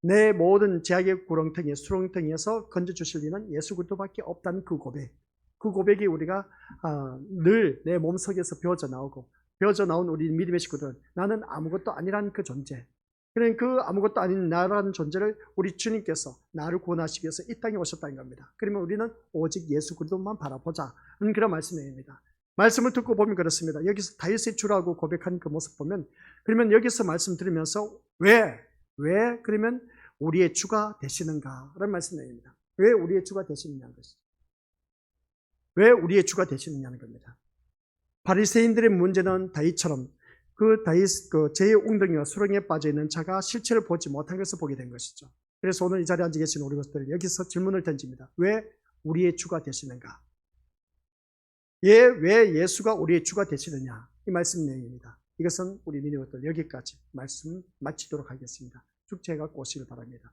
내 모든 제약의 구렁텅이, 수렁텅이에서 건져주실 이는 예수 그리스도밖에 없다는 그 고백, 그 고백이 우리가 늘 내 몸속에서 배어져 나오고, 배어져 나온 우리 믿음의 식구들은 나는 아무것도 아니라는 그 존재, 그러니까 그 아무것도 아닌 나라는 존재를 우리 주님께서 나를 구원하시기 위해서 이 땅에 오셨다는 겁니다. 그러면 우리는 오직 예수 그리스도만 바라보자, 그런 말씀입니다. 말씀을 듣고 보면 그렇습니다. 여기서 다윗의 주라고 고백한 그 모습 보면, 그러면 여기서 말씀 들으면서 왜 그러면 우리의 주가 되시는가? 라는 말씀입니다. 왜 우리의 주가 되시느냐는 것이죠. 왜 우리의 주가 되시느냐는 겁니다. 바리새인들의 문제는 다윗처럼 그 죄의 웅덩이와 수렁에 빠져있는 자가 실체를 보지 못한 것을 보게 된 것이죠. 그래서 오늘 이 자리에 앉아 계신 우리 것들 여기서 질문을 던집니다. 왜 우리의 주가 되시는가? 왜 예수가 우리의 주가 되시느냐? 이 말씀 내용입니다. 이것은 우리 믿음의 것들 여기까지 말씀 마치도록 하겠습니다. 축제가 오시길 바랍니다.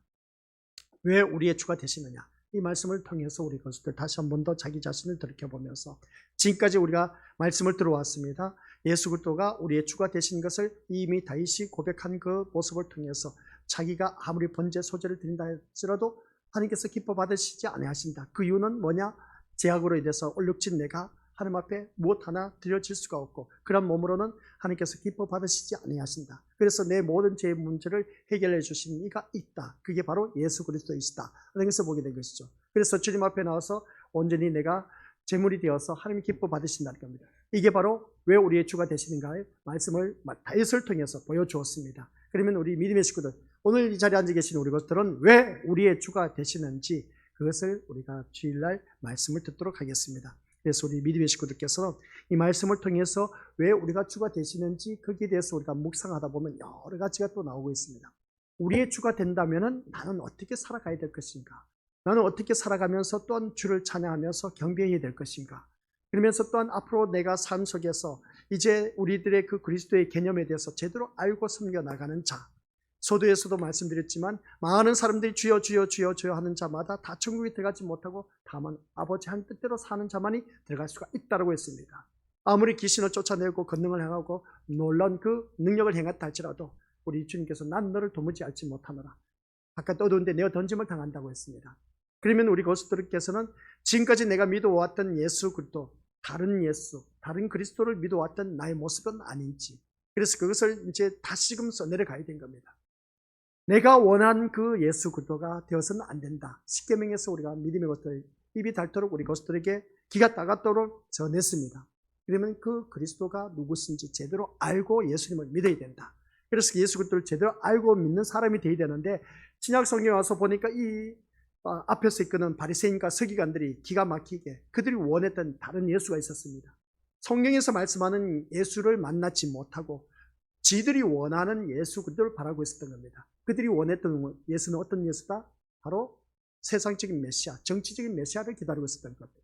왜 우리의 주가 되시느냐? 이 말씀을 통해서 우리 것들 다시 한 번 더 자기 자신을 돌이켜보면서 지금까지 우리가 말씀을 들어왔습니다. 예수 그리스도가 우리의 주가 되신 것을 이미 다윗이 고백한 그 모습을 통해서 자기가 아무리 번제 소제를 드린다 할지라도 하나님께서 기뻐 받으시지 아니하신다. 그 이유는 뭐냐? 죄악으로 인해서 얼룩진 내가 하나님 앞에 무엇 하나 드려질 수가 없고 그런 몸으로는 하나님께서 기뻐 받으시지 아니하신다. 그래서 내 모든 죄의 문제를 해결해 주신 이가 있다. 그게 바로 예수 그리스도이시다. 라는 것을 보게 된 것이죠. 그래서 주님 앞에 나와서 온전히 내가 제물이 되어서 하나님이 기뻐 받으신다는 겁니다. 이게 바로 왜 우리의 주가 되시는가의 말씀을 다윗을 통해서 보여주었습니다. 그러면 우리 믿음의 식구들, 오늘 이 자리에 앉아 계신 우리 것들은 왜 우리의 주가 되시는지 그것을 우리가 주일날 말씀을 듣도록 하겠습니다. 그래서 우리 믿음의 식구들께서는 이 말씀을 통해서 왜 우리가 주가 되시는지 거기에 대해서 우리가 묵상하다 보면 여러 가지가 또 나오고 있습니다. 우리의 주가 된다면 나는 어떻게 살아가야 될 것인가? 나는 어떻게 살아가면서 또한 주를 찬양하면서 경배해야 될 것인가? 그러면서 또한 앞으로 내가 삶 속에서 이제 우리들의 그 그리스도의 개념에 대해서 제대로 알고 섬겨나가는 자, 서두에서도 말씀드렸지만 많은 사람들이 주여 주여 주여 주여 하는 자마다 다 천국에 들어가지 못하고 다만 아버지 한 뜻대로 사는 자만이 들어갈 수가 있다고 했습니다. 아무리 귀신을 쫓아내고 권능을 행하고 놀라운 그 능력을 행했다 할지라도 우리 주님께서 난 너를 도무지 알지 못하노라. 바깥 어두운데 내어 던짐을 당한다고 했습니다. 그러면 우리 고수들께서는 지금까지 내가 믿어왔던 예수 그리스도, 다른 예수, 다른 그리스도를 믿어왔던 나의 모습은 아닌지, 그래서 그것을 이제 다시금 써내려가야 된 겁니다. 내가 원한 그 예수 그리스도가 되어서는 안 된다. 십계명에서 우리가 믿음의 것들 입이 닳도록 우리 것들에게 귀가 따갑도록 전했습니다. 그러면 그 그리스도가 누구신지 제대로 알고 예수님을 믿어야 된다. 그래서 예수 그리스도를 제대로 알고 믿는 사람이 되어야 되는데, 신약 성경에 와서 보니까 이 앞에서 이끄는 바리새인과 서기관들이 기가 막히게 그들이 원했던 다른 예수가 있었습니다. 성경에서 말씀하는 예수를 만나지 못하고 지들이 원하는 예수 그리스도를 바라고 있었던 겁니다. 그들이 원했던 예수는 어떤 예수다? 바로 세상적인 메시아, 정치적인 메시아를 기다리고 있었던 겁니다.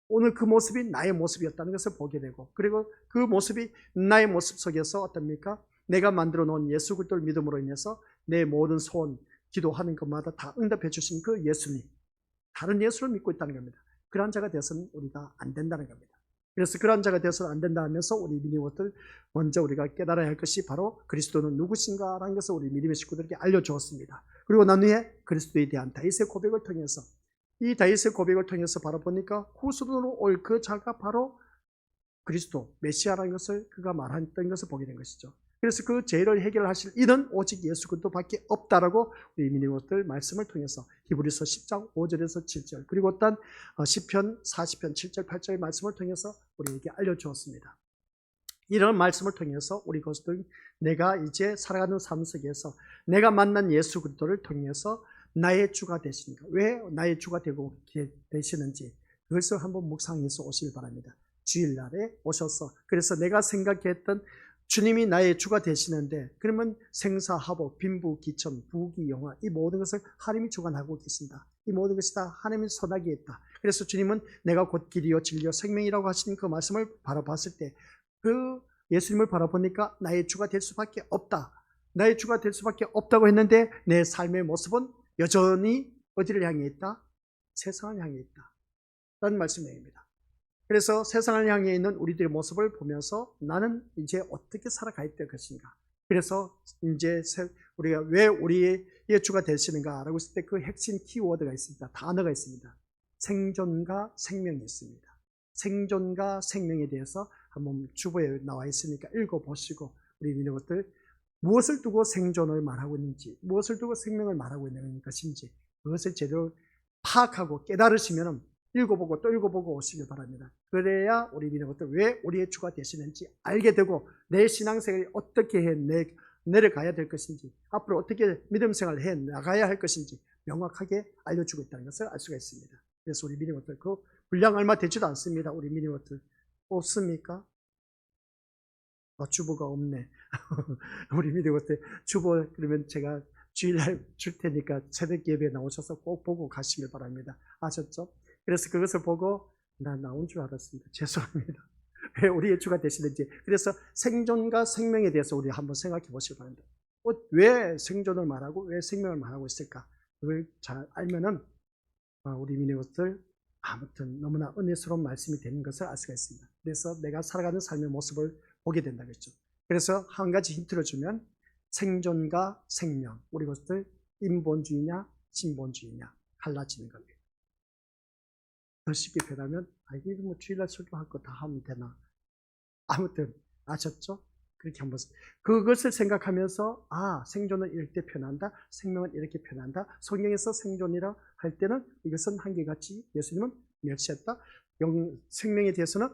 오늘 그 모습이 나의 모습이었다는 것을 보게 되고, 그리고 그 모습이 나의 모습 속에서 어떻습니까? 내가 만들어 놓은 예수 그리스도를 믿음으로 인해서 내 모든 소원, 기도하는 것마다 다 응답해 주신 그 예수님, 다른 예수를 믿고 있다는 겁니다. 그러한 자가 되어서는 우리가 안 된다는 겁니다. 그래서 그러한 자가 되어서는 안 된다 하면서 우리 믿음의 것들 먼저 우리가 깨달아야 할 것이 바로 그리스도는 누구신가라는 것을 우리 믿음의 식구들에게 알려주었습니다. 그리고 난 후에 그리스도에 대한 다윗의 고백을 통해서, 이 다윗의 고백을 통해서 바라보니까 후손으로 올 그 자가 바로 그리스도, 메시아라는 것을 그가 말했던 것을 보게 된 것이죠. 그래서 그 죄를 해결하실 이는 오직 예수 그리스도밖에 없다라고 우리 믿음의 것들 말씀을 통해서 히브리서 10장 5절에서 7절, 그리고 어떤 시편 40편 7절 8절의 말씀을 통해서 우리에게 알려주었습니다. 이런 말씀을 통해서 우리 것들, 내가 이제 살아가는 삶 속에서 내가 만난 예수 그리스도를 통해서 나의 주가 되시니까, 왜 나의 주가 되고 되시는지 그것을 한번 묵상해서 오시길 바랍니다. 주일날에 오셔서, 그래서 내가 생각했던 주님이 나의 주가 되시는데, 그러면 생사하복, 빈부, 기천, 부귀, 영화, 이 모든 것을 하나님이 주관하고 계신다. 이 모든 것이 다 하나님의 선하게 있다. 그래서 주님은 내가 곧 길이요 진리요 생명이라고 하시는 그 말씀을 바라봤을 때, 그 예수님을 바라보니까 나의 주가 될 수밖에 없다. 나의 주가 될 수밖에 없다고 했는데 내 삶의 모습은 여전히 어디를 향해 있다? 세상을 향해 있다. 라는 말씀입니다. 그래서 세상을 향해 있는 우리들의 모습을 보면서 나는 이제 어떻게 살아가야 될 것인가. 그래서 이제 우리가 왜 우리의 주가 되시는가 라고 했을 때 그 핵심 키워드가 있습니다. 단어가 있습니다. 생존과 생명이 있습니다. 생존과 생명에 대해서 한번 주보에 나와 있으니까 읽어보시고, 우리 믿는 것들 무엇을 두고 생존을 말하고 있는지, 무엇을 두고 생명을 말하고 있는 것인지, 그것을 제대로 파악하고 깨달으시면 읽어보고 또 읽어보고 오시길 바랍니다. 그래야 우리 믿는 것들 왜 우리의 주가 되시는지 알게 되고, 내 신앙생활이 어떻게 해 내려가야 될 것인지, 앞으로 어떻게 믿음 생활을 해 나가야 할 것인지 명확하게 알려주고 있다는 것을 알 수가 있습니다. 그래서 우리 믿는 것들, 그 분량 얼마 되지도 않습니다. 우리 믿는 것들 없습니까? 주보가 없네. 우리 믿는 것들 주보, 그러면 제가 주일날 줄 테니까 새벽 예배에 나오셔서 꼭 보고 가시길 바랍니다. 아셨죠? 그래서 그것을 보고 나 나온 줄 알았습니다. 죄송합니다. 왜 우리의 주가 되시는지. 그래서 생존과 생명에 대해서 우리 한번 생각해 보시기 바랍니다. 왜 생존을 말하고 왜 생명을 말하고 있을까? 그걸 잘 알면은 우리 믿는 것들 아무튼 너무나 은혜스러운 말씀이 되는 것을 알 수가 있습니다. 그래서 내가 살아가는 삶의 모습을 보게 된다겠죠. 그래서 한 가지 힌트를 주면 생존과 생명, 우리 것들 인본주의냐 신본주의냐 갈라지는 겁니다. 더 쉽게 표현하면 이게 뭐 주일날 설교할 거 다 하면 되나. 아무튼 아셨죠? 그렇게 한번 그것을 생각하면서 생존은 이렇게 표현한다, 생명은 이렇게 표현한다. 성경에서 생존이라 할 때는 이것은 한결같이 예수님은 멸시했다. 생명에 대해서는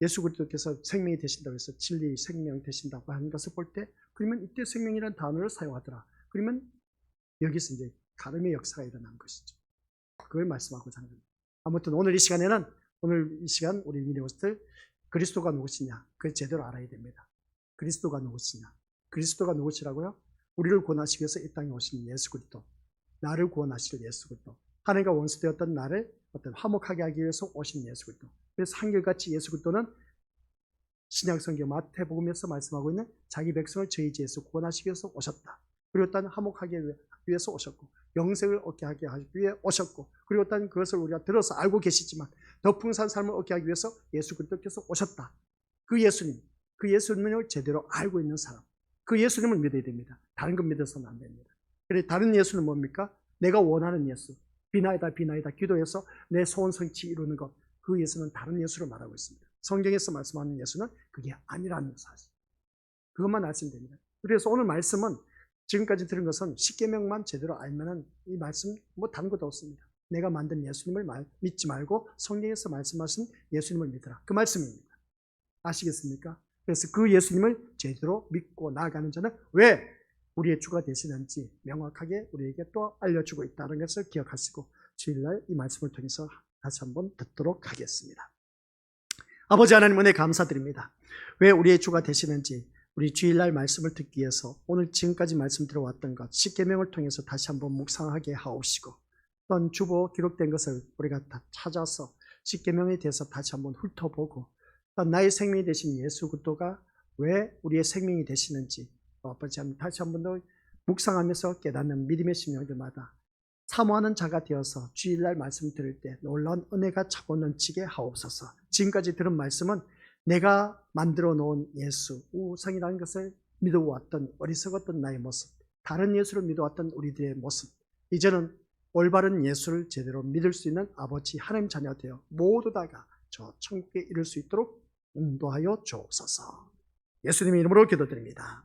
예수 그리스도께서 생명이 되신다고 해서 진리 생명 되신다고 하는 것을 볼 때, 그러면 이때 생명이라는 단어를 사용하더라. 그러면 여기서 이제 가름의 역사가 일어난 것이죠. 그걸 말씀하고자 하는 겁니다. 아무튼 오늘 이 시간에는, 오늘 이 시간 우리 믿는 것들 그리스도가 누구시냐, 그걸 제대로 알아야 됩니다. 그리스도가 누구시냐, 그리스도가 누구시라고요? 우리를 구원하시기 위해서 이 땅에 오신 예수 그리스도, 나를 구원하실 예수 그리스도, 하나님과 원수되었던 나를 화목하게 하기 위해서 오신 예수 그리스도. 그래서 한결같이 예수 그리스도는 신약 성경 마태복음에서 말씀하고 있는 자기 백성을 저희 죄에서 구원하시기 위해서 오셨다. 그리고 또 화목하게 위해서 오셨고, 영생을 얻게 하기 위해 오셨고, 그리고 또 그것을 우리가 들어서 알고 계시지만 더 풍성한 삶을 얻게 하기 위해서 예수 그리스도께서 오셨다. 그 예수님, 그 예수님을 제대로 알고 있는 사람, 그 예수님을 믿어야 됩니다. 다른 것 믿어서는 안 됩니다. 그래, 다른 예수는 뭡니까? 내가 원하는 예수, 비나이다 기도해서 내 소원 성취 이루는 것, 그 예수는 다른 예수를 말하고 있습니다. 성경에서 말씀하는 예수는 그게 아니라는 사실, 그것만 아시면 됩니다. 그래서 오늘 말씀은 지금까지 들은 것은 십계명만 제대로 알면은 이 말씀 뭐 다른 것도 없습니다. 내가 만든 예수님을 믿지 말고 성경에서 말씀하신 예수님을 믿으라, 그 말씀입니다. 아시겠습니까? 그래서 그 예수님을 제대로 믿고 나아가는 자는 왜 우리의 주가 되시는지 명확하게 우리에게 또 알려주고 있다는 것을 기억하시고 주일날 이 말씀을 통해서 다시 한번 듣도록 하겠습니다. 아버지 하나님 은혜 감사드립니다. 왜 우리의 주가 되시는지 우리 주일날 말씀을 듣기 위해서 오늘 지금까지 말씀 들어왔던 것 십계명을 통해서 다시 한번 묵상하게 하옵시고 또한 주보 기록된 것을 우리가 다 찾아서 십계명에 대해서 다시 한번 훑어보고 또한 나의 생명이 되신 예수 그리스도가 왜 우리의 생명이 되시는지 아버지 하나님 다시 한번 더 묵상하면서 깨닫는 믿음의 심령들마다 사모하는 자가 되어서 주일날 말씀 들을 때 놀라운 은혜가 차고 넘치게 하옵소서. 지금까지 들은 말씀은 내가 만들어 놓은 예수, 우상이라는 것을 믿어왔던 어리석었던 나의 모습, 다른 예수를 믿어왔던 우리들의 모습, 이제는 올바른 예수를 제대로 믿을 수 있는 아버지 하나님 자녀 되어 모두 다가 저 천국에 이를 수 있도록 인도하여 주옵소서. 예수님의 이름으로 기도드립니다.